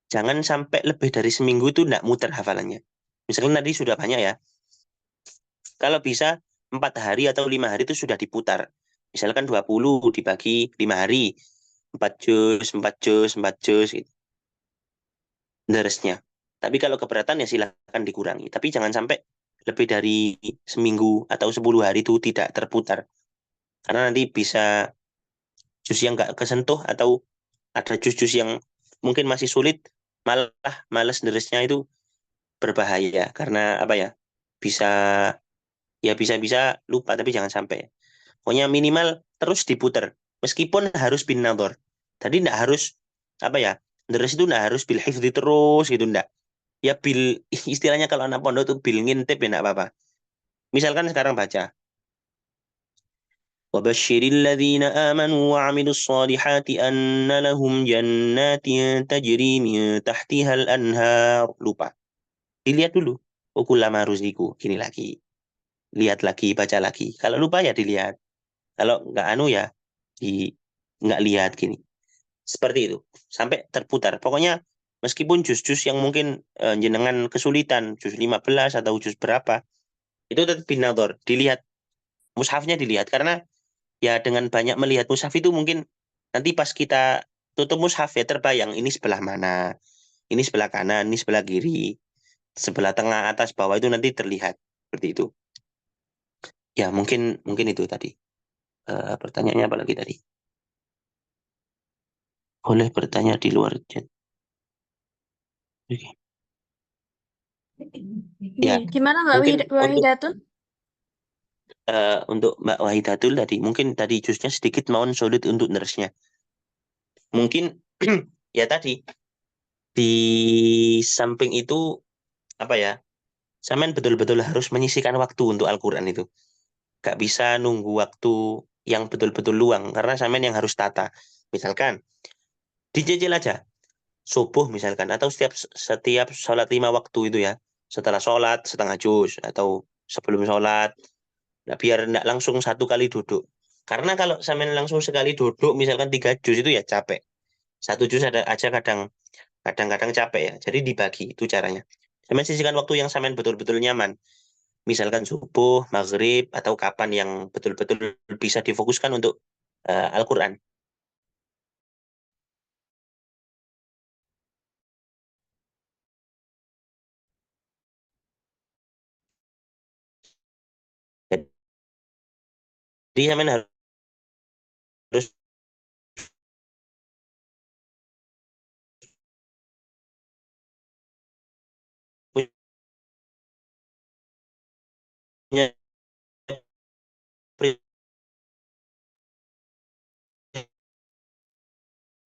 jangan sampai lebih dari seminggu itu enggak muter hafalannya. Misalkan tadi sudah banyak ya, kalau bisa 4 hari atau 5 hari itu sudah diputar. Misalkan 20 dibagi 5 hari, 4 juz, 4 juz, 4 juz, gitu. Deresnya. Tapi kalau keberatan ya silahkan dikurangi. Tapi jangan sampai lebih dari seminggu atau 10 hari itu tidak terputar. Karena nanti bisa juz yang nggak kesentuh, atau ada juz-juz yang mungkin masih sulit, malah males deresnya itu berbahaya. Karena bisa bisa lupa, tapi jangan sampai. Pokoknya minimal terus diputer. Meskipun harus bin nador. Tadi enggak harus deres itu enggak harus bil hifdzi terus gitu, enggak. Ya bil istilahnya kalau anak pondok itu bil ngintip ya enggak apa-apa. Misalkan sekarang baca Wabashshiril ladzina amanu wa 'amilus solihati anna lahum jannatin tajri min tahtihal anhar. Lupa. Dilihat dulu. Kullama ruziku. Gini lagi. Lihat lagi, baca lagi. Kalau lupa ya dilihat. Kalau nggak ya nggak lihat gini. Seperti itu. Sampai terputar. Pokoknya meskipun juz-juz yang mungkin jenengan kesulitan, juz 15 atau juz berapa, itu tetap binador. Dilihat. Mushafnya dilihat. Karena ya dengan banyak melihat mushaf itu mungkin nanti pas kita tutup mushaf ya terbayang ini sebelah mana. Ini sebelah kanan, ini sebelah kiri. Sebelah tengah, atas, bawah itu nanti terlihat. Seperti itu. Ya mungkin itu tadi. Pertanyaannya apa lagi tadi? Boleh bertanya di luar chat. Oke. Ya, Gimana Mbak mungkin Wahidatul? untuk Mbak Wahidatul tadi, mungkin tadi jusnya sedikit mohon sulit untuk neresnya. Mungkin ya tadi di samping itu sampean betul-betul harus menyisihkan waktu untuk Al-Quran itu. Gak bisa nunggu waktu yang betul-betul luang, karena sampean yang harus tata. Misalkan dicicil aja subuh misalkan, atau setiap sholat 5 waktu itu ya, setelah sholat setengah juz, atau sebelum sholat. Nah, biar enggak langsung satu kali duduk. Karena kalau sampean langsung sekali duduk, misalkan 3 juz itu ya capek. 1 juz ada aja kadang-kadang capek ya. Jadi dibagi itu caranya. Sampean sisihkan waktu yang sampean betul-betul nyaman. Misalkan subuh, maghrib, atau kapan yang betul-betul bisa difokuskan untuk Al-Quran. Jadi sampean harus punya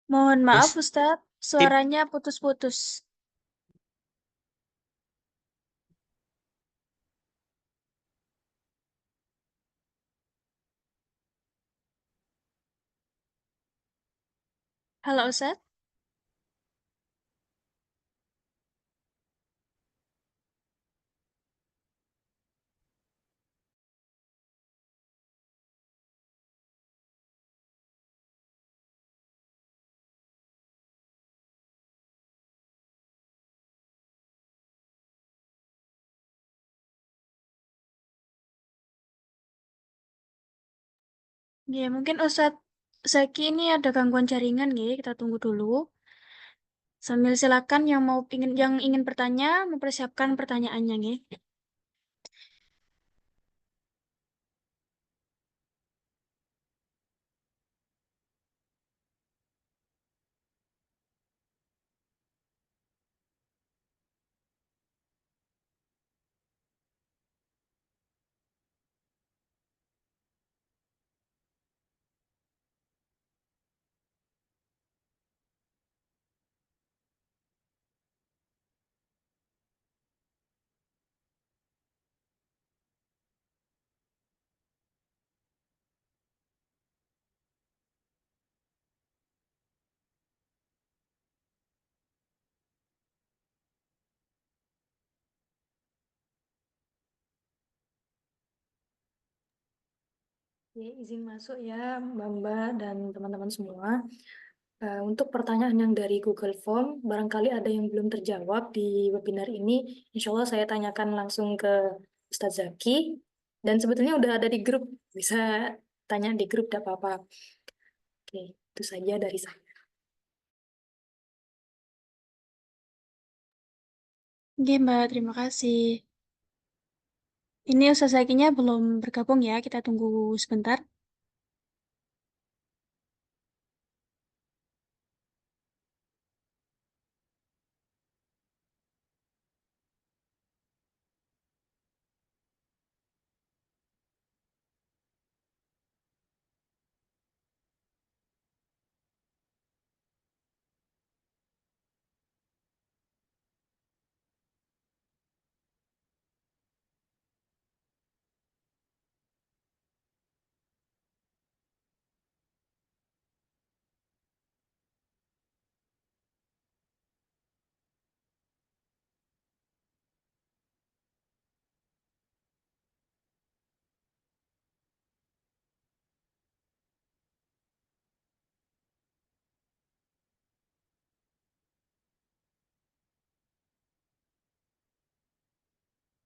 Mohon maaf, prinsip. Ustadz, suaranya putus-putus. Halo, Ustadz. Ya, mungkin Ustadz Zaki ini ada gangguan jaringan, ya. Kita tunggu dulu. Sambil silakan yang ingin bertanya mempersiapkan pertanyaannya, ya. Oke, izin masuk ya Mbak dan teman-teman semua. Untuk pertanyaan yang dari Google Form, barangkali ada yang belum terjawab di webinar ini. Insya Allah saya tanyakan langsung ke Ustadz Zaki. Dan sebetulnya udah ada di grup, bisa tanya di grup, tidak apa-apa. Oke, itu saja dari saya. Oke, Mbak, terima kasih. Ini Ustadz Zakinya belum bergabung ya, kita tunggu sebentar.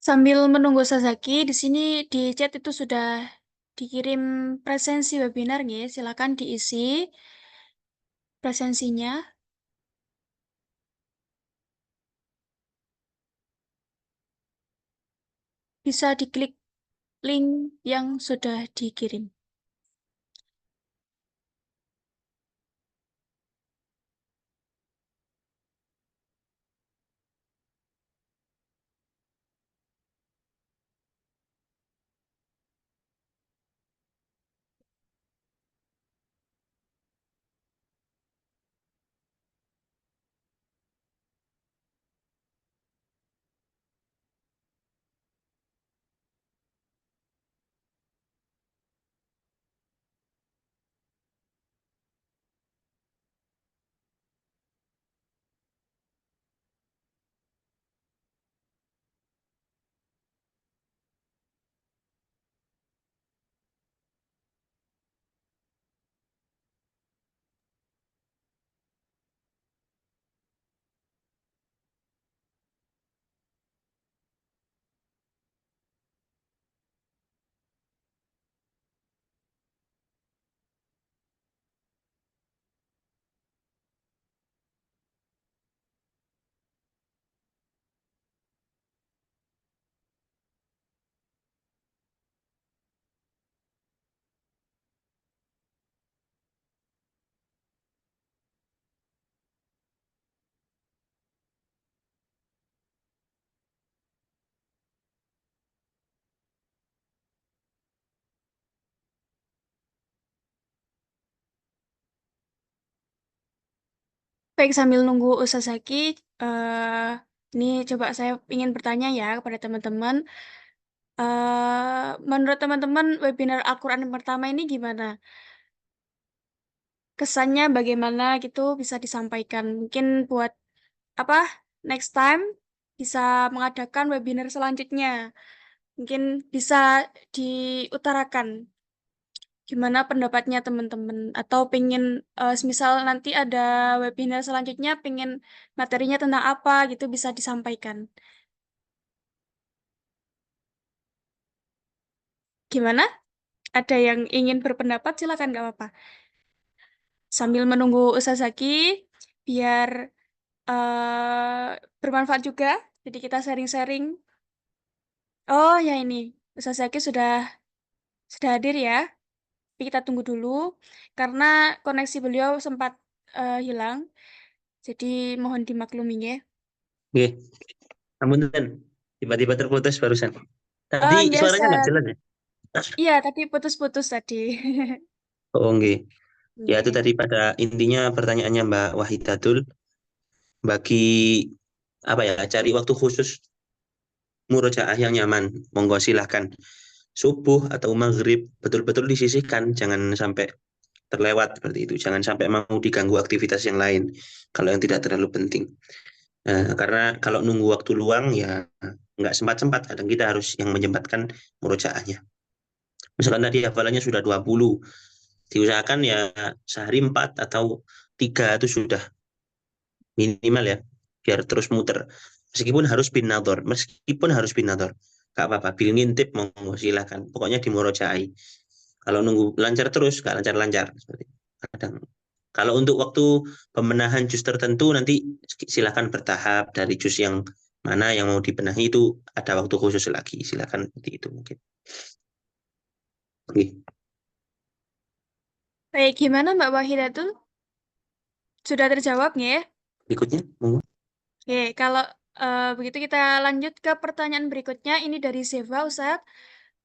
Sambil menunggu Ustadz Zaki, di sini di chat itu sudah dikirim presensi webinar, ya. Silakan diisi presensinya. Bisa diklik link yang sudah dikirim. Baik, sambil nunggu Ustaz Zaki, ini coba saya ingin bertanya ya kepada teman-teman. Menurut teman-teman webinar Al-Quran yang pertama ini gimana? Kesannya bagaimana gitu bisa disampaikan. Mungkin buat apa? Next time bisa mengadakan webinar selanjutnya. Mungkin bisa diutarakan gimana pendapatnya teman-teman atau pengen semisal nanti ada webinar selanjutnya pengen materinya tentang apa gitu bisa disampaikan. Gimana? Ada yang ingin berpendapat silakan nggak apa-apa. Sambil menunggu Ustaz Zaki biar bermanfaat juga. Jadi kita sharing-sharing. Oh ya ini Ustaz Zaki sudah hadir ya. Tapi kita tunggu dulu karena koneksi beliau sempat hilang. Jadi mohon dimaklumi ya. Oke, Ampun, tiba-tiba terputus barusan. Oh, Tadi enggak, suaranya nggak Ustaz. jelas ya? Iya, tadi putus-putus tadi. Oh, enggak. Ya, itu Nggih. tadi pada intinya pertanyaannya Mbak Wahidatul. Bagi apa ya, cari waktu khusus murojaah yang nyaman. Monggo silahkan. Subuh atau maghrib betul-betul disisihkan. Jangan sampai terlewat seperti itu. Jangan sampai mau diganggu aktivitas yang lain. Kalau yang tidak terlalu penting. Karena kalau nunggu waktu luang ya nggak sempat-sempat. Kadang kita harus yang menyempatkan murojaahnya. Misalkan tadi hafalannya sudah 20, diusahakan ya sehari 4 atau 3 itu sudah minimal ya, biar terus muter. Meskipun harus bin nador, gak apa-apa, bil ngintip monggo silakan. Pokoknya dimurojai. Kalau nunggu lancar terus, gak lancar-lancar. Seperti itu. Kadang. Kalau untuk waktu pembenahan jus tertentu nanti silakan bertahap dari jus yang mana yang mau dibenahi itu ada waktu khusus lagi. Silakan seperti itu mungkin. Oke. Baik, gimana Mbak Wahidatul? Sudah terjawab nggih ya? Berikutnya, monggo. Oke, kalau begitu kita lanjut ke pertanyaan berikutnya. Ini dari Seva, Ustaz.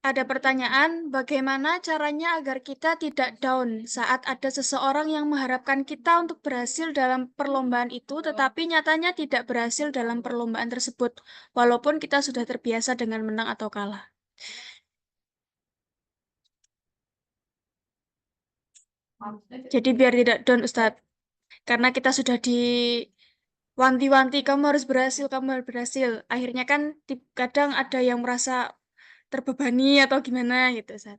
Ada pertanyaan, bagaimana caranya agar kita tidak down saat ada seseorang yang mengharapkan kita untuk berhasil dalam perlombaan itu, tetapi nyatanya tidak berhasil dalam perlombaan tersebut, walaupun kita sudah terbiasa dengan menang atau kalah. Jadi biar tidak down, Ustadz. Karena kita sudah diwanti-wanti, kamu harus berhasil. Akhirnya kan kadang ada yang merasa terbebani atau gimana gitu, Ustadz.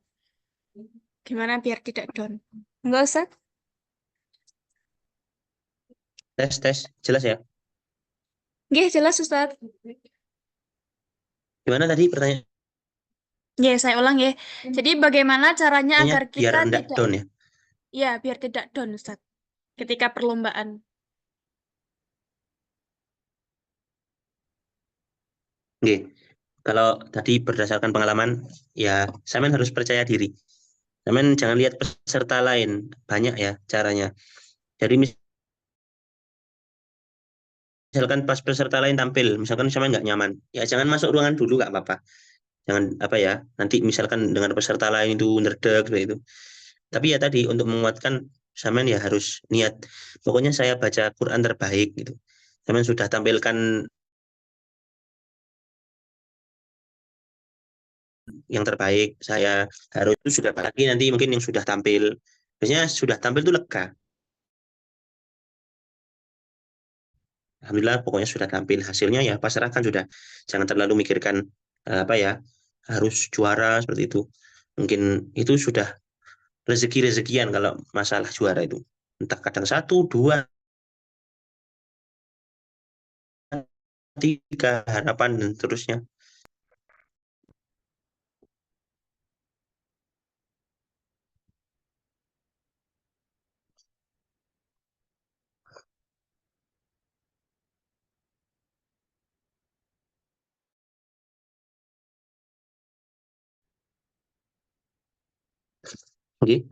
Gimana biar tidak down? Enggak, Ustadz? Tes, jelas ya? Nggih, jelas, Ustadz. Gimana tadi pertanyaannya? Ya, saya ulang ya. Jadi bagaimana caranya agar Biar kita enggak tidak, down ya? ya biar tidak down, Ustaz, ketika perlombaan. Oke. Kalau tadi berdasarkan pengalaman, ya Samen harus percaya diri. Samen jangan lihat peserta lain, banyak ya caranya. Jadi misalkan pas peserta lain tampil, misalkan Samen nggak nyaman, ya jangan masuk ruangan dulu, nggak apa-apa. Jangan apa ya, nanti misalkan dengan peserta lain itu nerdek kayak itu. Tapi ya tadi untuk menguatkan Samen ya harus niat. Pokoknya saya baca Quran terbaik gitu. Samen sudah tampilkan yang terbaik, saya harus itu sudah lagi nanti mungkin yang sudah tampil. Biasanya sudah tampil itu lega. Alhamdulillah pokoknya sudah tampil, hasilnya ya pasrahkan sudah. Jangan terlalu mikirkan apa ya harus juara seperti itu. Mungkin itu sudah rezeki-rezekian kalau masalah juara itu. Entah kadang 1, 2, 3 harapan dan seterusnya. Oke,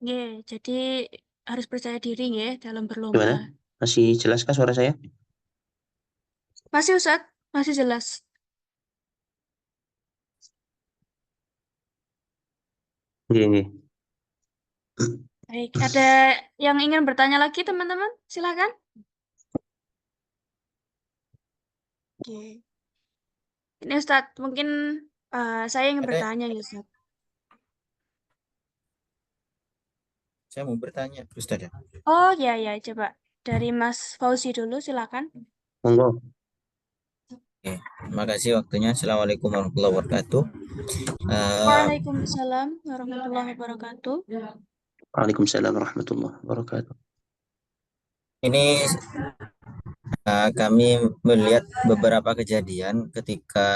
Ya, jadi harus percaya diri ya dalam berlomba. gimana? Masih jelaskah suara saya? Masih, Ustaz? Masih jelas. Oke, oke. Baik, ada yang ingin bertanya lagi teman-teman? Silakan. Oke. Ini Ustadz, mungkin saya ingin Ada, bertanya ya Ustadz. saya mau bertanya, Ustaz ya. Oh ya ya, coba dari Mas Fauzi dulu, silakan. Monggo. Oke, terima kasih waktunya. Assalamualaikum warahmatullahi wabarakatuh. Waalaikumsalam warahmatullahi wabarakatuh. Waalaikumsalam warahmatullahi wabarakatuh. Ini kami melihat beberapa kejadian ketika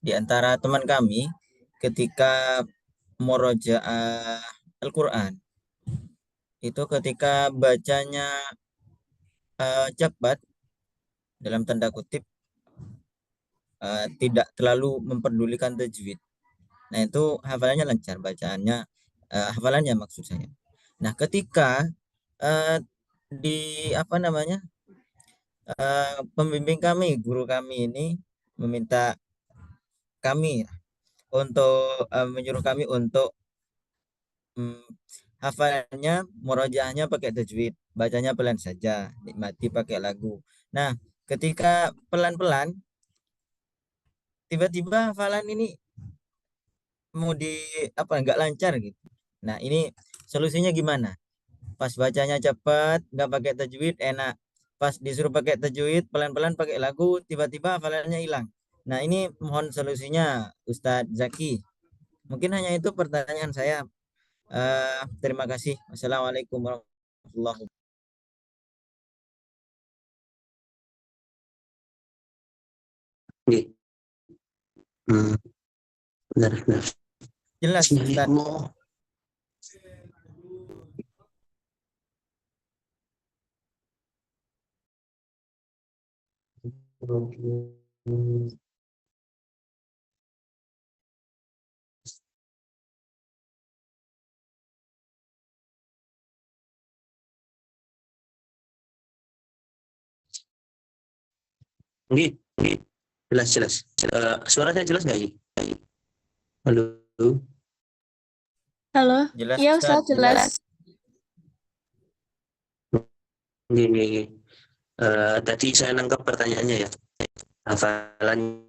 di antara teman kami ketika murojaah Al-Quran itu ketika bacanya cepat dalam tanda kutip tidak terlalu memperdulikan tajwid. Nah, itu hafalannya lancar, bacaannya hafalannya maksud saya. Nah, ketika di pembimbing kami, guru kami ini meminta kami untuk menyuruh kami untuk hafalannya, murojaahnya pakai tajwid, bacanya pelan saja, nikmati pakai lagu. Nah, ketika pelan-pelan, tiba-tiba hafalan ini mau nggak lancar gitu. Nah, ini solusinya gimana? Pas bacanya cepat, nggak pakai tajwid, enak. Pas disuruh pakai tajwid, pelan-pelan pakai lagu, tiba-tiba hafalannya hilang. Nah, ini mohon solusinya Ustadz Zaki. Mungkin hanya itu pertanyaan saya. Terima kasih. Wassalamualaikum warahmatullahi wabarakatuh. Nggih. Benar, benar. Jelas, Ustadz. Bismillah. Nggih, nggih. Jelas, jelas. Suara saya jelas nggak ini? Halo. Halo. Jelas, Iya Ustadz, Ustadz, jelas. Nggih, nggih, nggih. Tadi saya nangkap pertanyaannya ya. Hafalan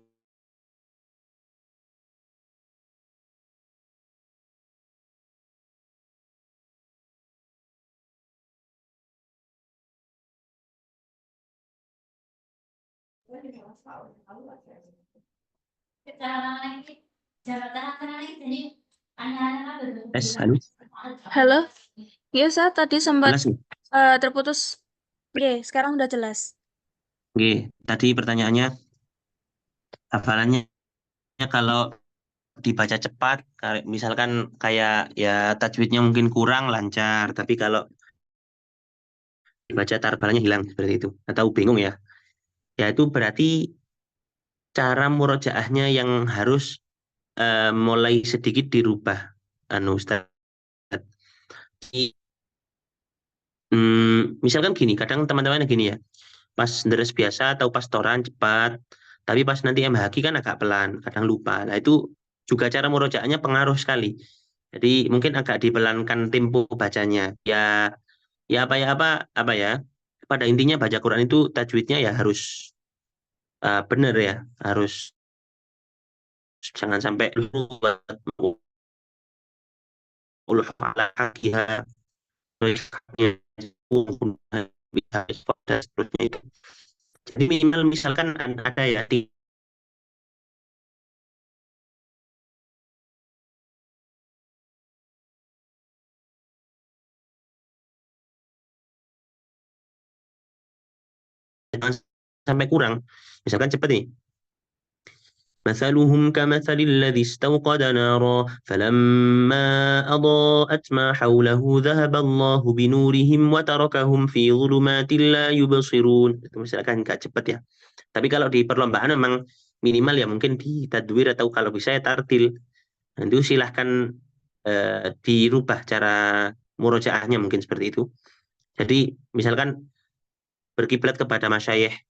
halo. Halo. Iya Ustadz, tadi sempat Jelas nggih? terputus. Oke, sekarang udah jelas. Nggih, tadi pertanyaannya hafalannya kalau dibaca cepat, misalkan kayak ya tajwidnya mungkin kurang lancar, tapi kalau dibaca tarbalannya hilang seperti itu, atau bingung ya. Ya itu berarti cara murojaahnya yang harus mulai sedikit dirubah, Ustaz. Misalkan gini, kadang teman-teman gini ya, pas deres biasa atau pas toran cepat, tapi pas nanti MHQ kan agak pelan, kadang lupa. Nah itu juga cara murojaahnya pengaruh sekali. Jadi mungkin agak dipelankan tempo bacanya. Ya, ya apa ya. Pada intinya baca Quran itu tajwidnya ya harus benar ya, harus jangan sampai lupa uluh ala kakiha dan seterusnya itu. Jadi minimal misalkan ada ya di jangan sampai kurang. Misalkan cepat nih. مثلهم كمثل الذي استوقد نارا فلما أضاءت ما حوله ذهب الله بنورهم وتركهم في ظلمات لا يبصرون. Itu misalkan nggak cepat ya. Tapi kalau di perlombaan memang minimal ya mungkin di tadwir atau kalau bisa ya tartil. Nanti silahkan dirubah cara murojaahnya mungkin seperti itu. Jadi misalkan berkiblat kepada masyayikh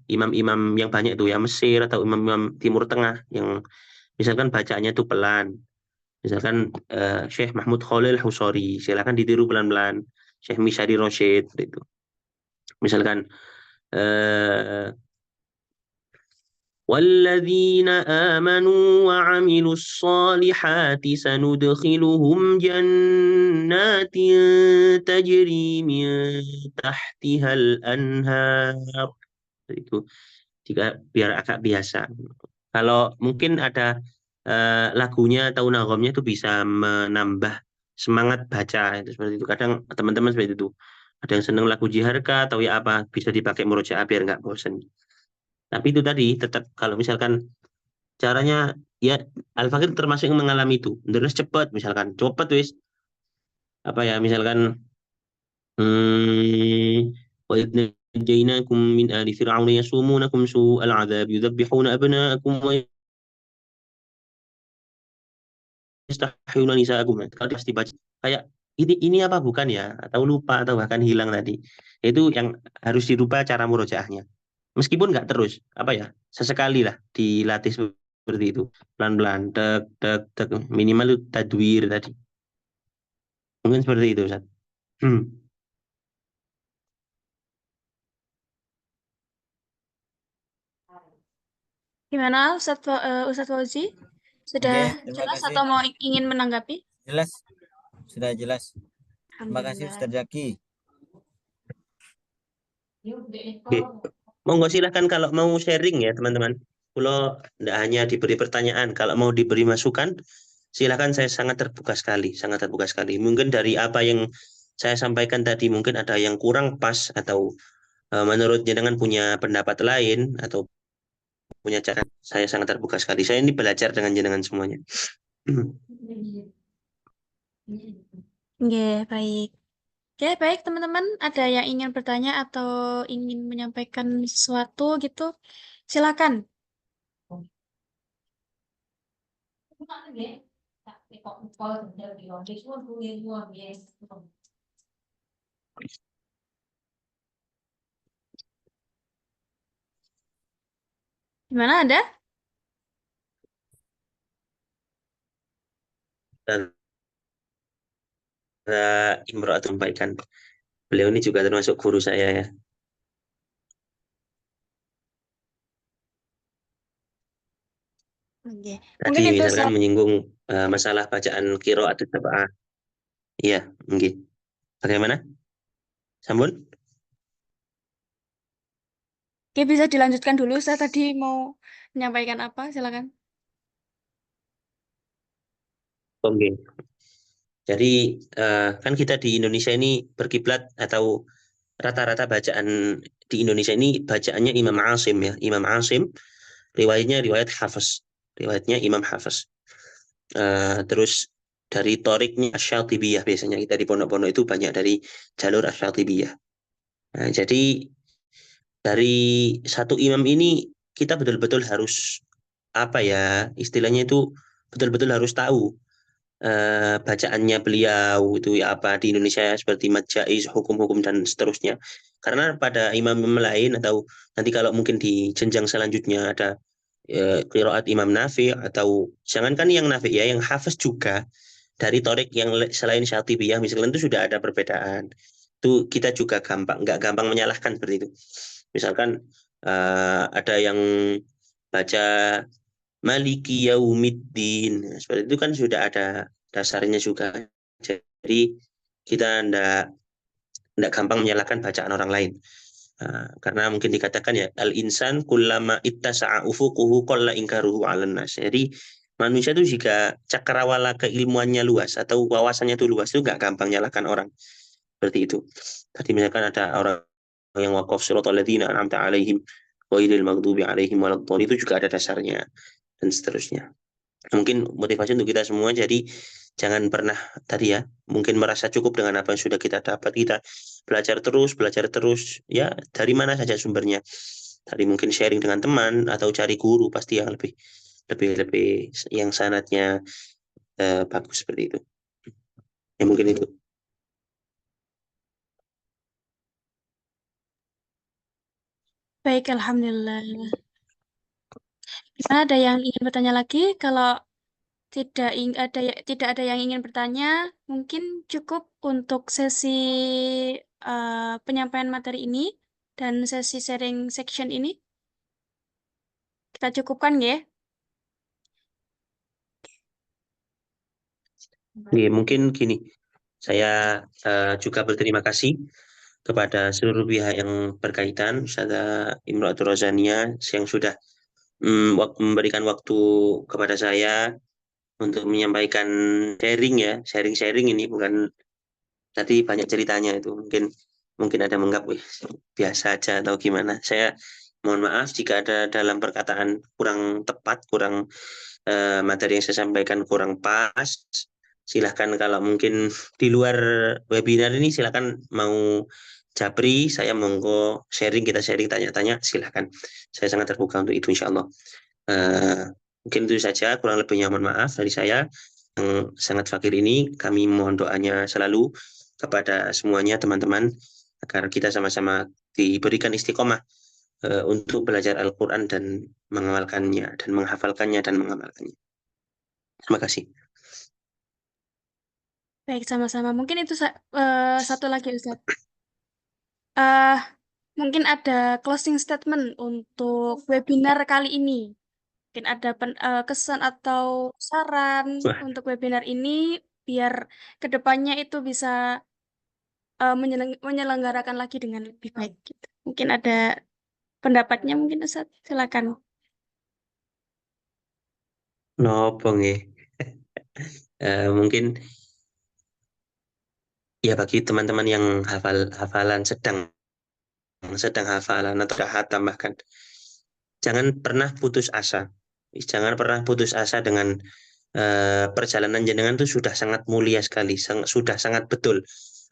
imam-imam yang banyak itu ya Mesir atau imam-imam Timur Tengah yang misalkan bacaannya itu pelan. Misalkan Syekh Mahmud Khalil Husori, silakan ditiru pelan-pelan. Syekh Misadi Rosyid itu. Misalkan والذين آمنوا وعملوا الصالحات سندخلهم جنات تجري من تحتها الأنهار. Itu jika biar agak biasa. Kalau mungkin ada lagunya atau nagomnya itu bisa menambah semangat baca itu seperti itu. Kadang teman-teman seperti itu. Ada yang senang lagu jiharka atau ya apa bisa dipakai murojaah biar nggak bosan. Tapi itu tadi tetap kalau misalkan caranya ya Al-Fakir termasuk yang mengalami itu. Terus cepat misalkan cepat wis apa ya misalkan وإذ نجيناكم من آل فرعون يسومونكم سوء العذاب يذبحون أبناءكم ويستحيون نساءكم. Kalau dia pasti baca kayak ini apa bukan ya atau lupa atau bahkan hilang tadi. Itu yang harus dirubah cara murojaahnya. Meskipun nggak terus, apa ya, sesekali lah dilatih seperti itu. Pelan-pelan, tek, tek, tek. Minimal itu tadwir tadi. Mungkin seperti itu, Ustaz. Gimana Ustadz Fauzi? Sudah Oke, terima jelas kasih. atau mau ingin menanggapi? Jelas, sudah jelas. Terima kasih Alhamdulillah. Ustaz Zaki. Oke. Monggo silahkan kalau mau sharing ya, teman-teman. Kalau tidak hanya diberi pertanyaan, kalau mau diberi masukan, silahkan saya sangat terbuka sekali, sangat terbuka sekali. Mungkin dari apa yang saya sampaikan tadi, mungkin ada yang kurang pas atau menurut jenengan punya pendapat lain atau punya cara, saya sangat terbuka sekali. Saya ini belajar dengan jenengan semuanya. Oke, baik. Oke, baik teman-teman. Ada yang ingin bertanya atau ingin menyampaikan sesuatu gitu? Silakan. Gimana ada? Dan Imro'atun sampaikan. Beliau ini juga termasuk guru saya ya. Oke. Tadi Mungkin itu misalkan menyinggung masalah bacaan qiraat sab'ah. Iya, mungkin. Bagaimana? Sampun? Oke, bisa dilanjutkan dulu. Saya tadi mau menyampaikan apa? Silakan. Oke. Jadi kan kita di Indonesia ini berkiblat atau rata-rata bacaan di Indonesia ini bacaannya Imam Asim ya. Imam Asim riwayatnya riwayat Hafiz. Riwayatnya Imam Hafiz. Terus dari toriknya Asy-Syatibiyah biasanya kita di pondok-pondok itu banyak dari jalur Asy-Syatibiyah. Nah, jadi dari satu imam ini kita betul-betul harus apa ya istilahnya itu betul-betul harus tahu bacaannya beliau itu ya apa di Indonesia seperti mad jaiz, hukum-hukum dan seterusnya. Karena pada imam-imam lain atau nanti kalau mungkin di jenjang selanjutnya ada qiraat Imam Nafi atau jangankan yang Nafi ya yang Hafiz juga dari Torik yang selain Syatibiyah misalnya itu sudah ada perbedaan. Itu kita juga nggak gampang menyalahkan seperti itu. Misalkan ada yang baca Maliki Yaumiddin. Nah, seperti itu kan sudah ada dasarnya juga. Jadi kita ndak gampang menyalahkan bacaan orang lain. Karena mungkin dikatakan ya al-insan kullama ittasa'a ufuquhu qalla inkaruhu 'alan nas. Jadi manusia itu jika cakrawala keilmuannya luas atau wawasannya itu luas itu nggak gampang menyalahkan orang. Seperti itu. Tadi misalkan ada orang yang waqaf siratal ladzina an'amta 'alaihim ghairil maghdubi 'alaihim waladdallin itu juga ada dasarnya dan seterusnya. Mungkin motivasi untuk kita semua jadi jangan pernah tadi ya mungkin merasa cukup dengan apa yang sudah kita dapat, kita belajar terus ya dari mana saja sumbernya, dari mungkin sharing dengan teman atau cari guru pasti yang lebih lebih lebih yang sanatnya bagus seperti itu ya mungkin itu. Baik, alhamdulillah. Gimana ada yang ingin bertanya lagi? Kalau tidak ada yang ingin bertanya, mungkin cukup untuk sesi penyampaian materi ini dan sesi sharing section ini. Kita cukupkan ya. Ya, mungkin gini, saya juga berterima kasih kepada seluruh pihak yang berkaitan, Ustazah Imro'atul Rozania yang sudah memberikan waktu kepada saya untuk menyampaikan sharing ya, sharing ini bukan tadi banyak ceritanya itu mungkin ada menganggap "Wih, biasa aja atau gimana. Saya mohon maaf jika ada dalam perkataan kurang tepat, kurang materi yang saya sampaikan kurang pas. Silahkan kalau mungkin di luar webinar ini silahkan mau japri, saya monggo sharing, kita sharing tanya-tanya, silahkan. Saya sangat terbuka untuk itu insya Allah. Mungkin itu saja, kurang lebihnya mohon maaf dari saya yang sangat fakir ini. Kami mohon doanya selalu kepada semuanya teman-teman agar kita sama-sama diberikan istiqomah untuk belajar Al-Quran dan mengamalkannya dan menghafalkannya dan mengamalkannya. Terima kasih. Baik, sama-sama. Mungkin itu satu lagi, Ustaz. Mungkin ada closing statement untuk webinar kali ini. Mungkin ada kesan atau saran untuk webinar ini biar kedepannya itu bisa menyelenggarakan lagi dengan lebih baik. Gitu. Mungkin ada pendapatnya, mungkin Ustaz. Silakan. Nopo nggih. Mungkin ya bagi teman-teman yang hafalan sedang hafalan atau sudah hatam bahkan jangan pernah putus asa. Jangan pernah putus asa dengan perjalanan jenengan itu sudah sangat mulia sekali, sudah sangat betul.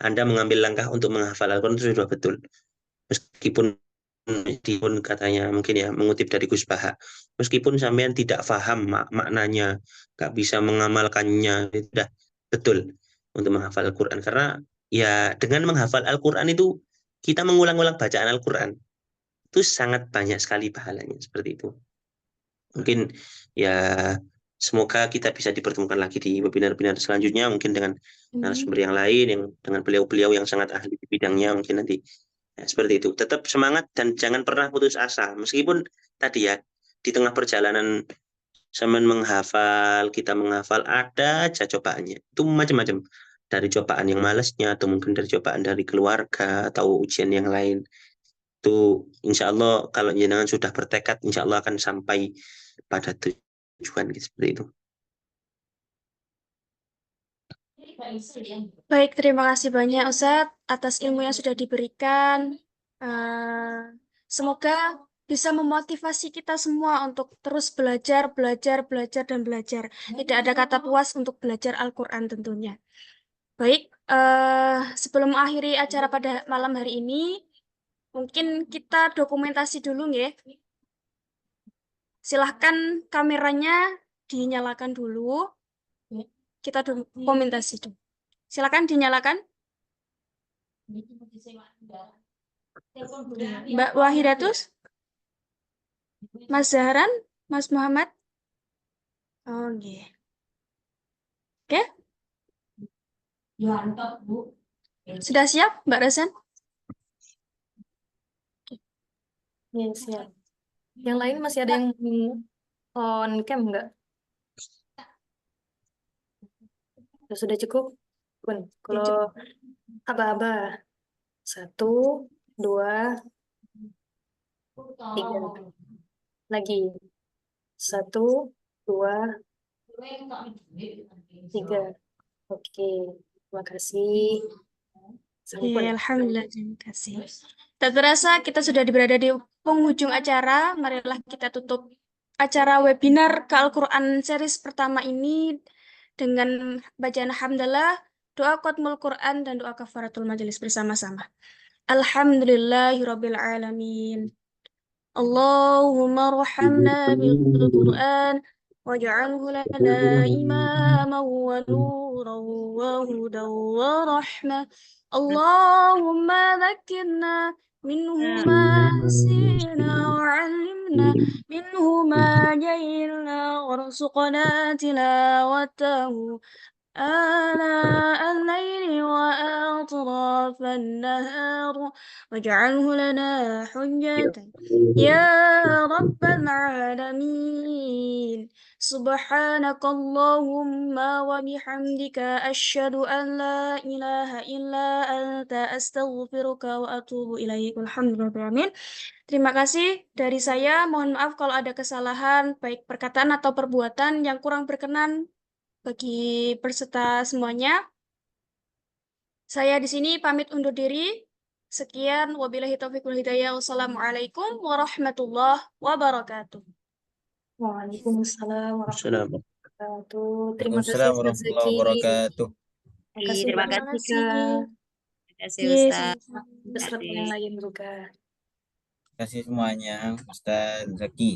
Anda mengambil langkah untuk menghafal Al-Quran itu sudah betul. Meskipun katanya mungkin ya mengutip dari Gus Baha, meskipun sampean tidak paham maknanya, nggak bisa mengamalkannya, itu sudah betul untuk menghafal Al-Quran. Karena ya dengan menghafal Al-Quran itu kita mengulang-ulang bacaan Al-Quran itu sangat banyak sekali pahalanya seperti itu. Mungkin ya semoga kita bisa dipertemukan lagi di webinar-webinar selanjutnya mungkin dengan narasumber yang lain yang dengan beliau-beliau yang sangat ahli di bidangnya mungkin nanti ya, seperti itu. Tetap semangat dan jangan pernah putus asa meskipun tadi ya di tengah perjalanan zaman menghafal kita menghafal ada aja cobaannya itu macam-macam dari cobaan yang malasnya atau mungkin dari cobaan dari keluarga atau ujian yang lain itu insya Allah kalau jenengan sudah bertekad insya Allah akan sampai pada tujuan gitu, seperti itu. Baik, terima kasih banyak Ustadz atas ilmu yang sudah diberikan. Semoga bisa memotivasi kita semua untuk terus belajar, dan belajar. Tidak ada kata puas untuk belajar Al-Quran tentunya. Baik, sebelum mengakhiri acara pada malam hari ini, mungkin kita dokumentasi dulu ya. Silahkan kameranya dinyalakan dulu. Kita dokumentasi dulu. Silakan dinyalakan. Mbak Wahidatus, Mas Zahran, Mas Muhammad. Oke. Oke. Sudah siap, Mbak Razan? Ya, siap. Yang lain masih ada yang on cam nggak? Sudah cukup? Pun. Kalau aba-aba. 1, 2, 3. Lagi. 1, 2, 3. Oke. Terima kasih. Oke, alhamdulillah, terima kasih. Tak terasa kita sudah berada di penghujung acara. Marilah kita tutup acara webinar ke Al-Quran series pertama ini dengan bacaan hamdalah, doa khatmul Quran, dan doa kafaratul majelis bersama-sama. Alhamdulillahirabbil alamin. Allahumma rahamna bil Quran waj'alhu lana imaman wa nuran wa hudan wa rahmah. Allahumma dhakkirna minhu ma nasina wa 'allimna علمنا منه ما جهلنا وارزقنا تلاوته آناء الليل وأطراف النهار واجعله لنا حجة يا رب العالمين سبحانك اللهم وبحمدك أشهد أن لا إله إلا أنت أستغفرك وأتوب إليك الحمد لله. Terima kasih dari saya. Mohon maaf kalau ada kesalahan, baik perkataan atau perbuatan yang kurang berkenan bagi peserta semuanya. Saya di sini pamit undur diri. Sekian, wabillahi taufiq wal hidayah. Wassalamualaikum warahmatullahi wabarakatuh. Waalaikumsalam warahmatullahi Assalamualaikum. wabarakatuh. Terima kasih Waalaikumsalam Ustaz warahmatullahi Zaki. wabarakatuh. Terima kasih Terima Mbak kasih. Atika. Terima kasih Yes, Ustaz. Beserta yang lain juga. Terima kasih semuanya, Ustaz Zaki.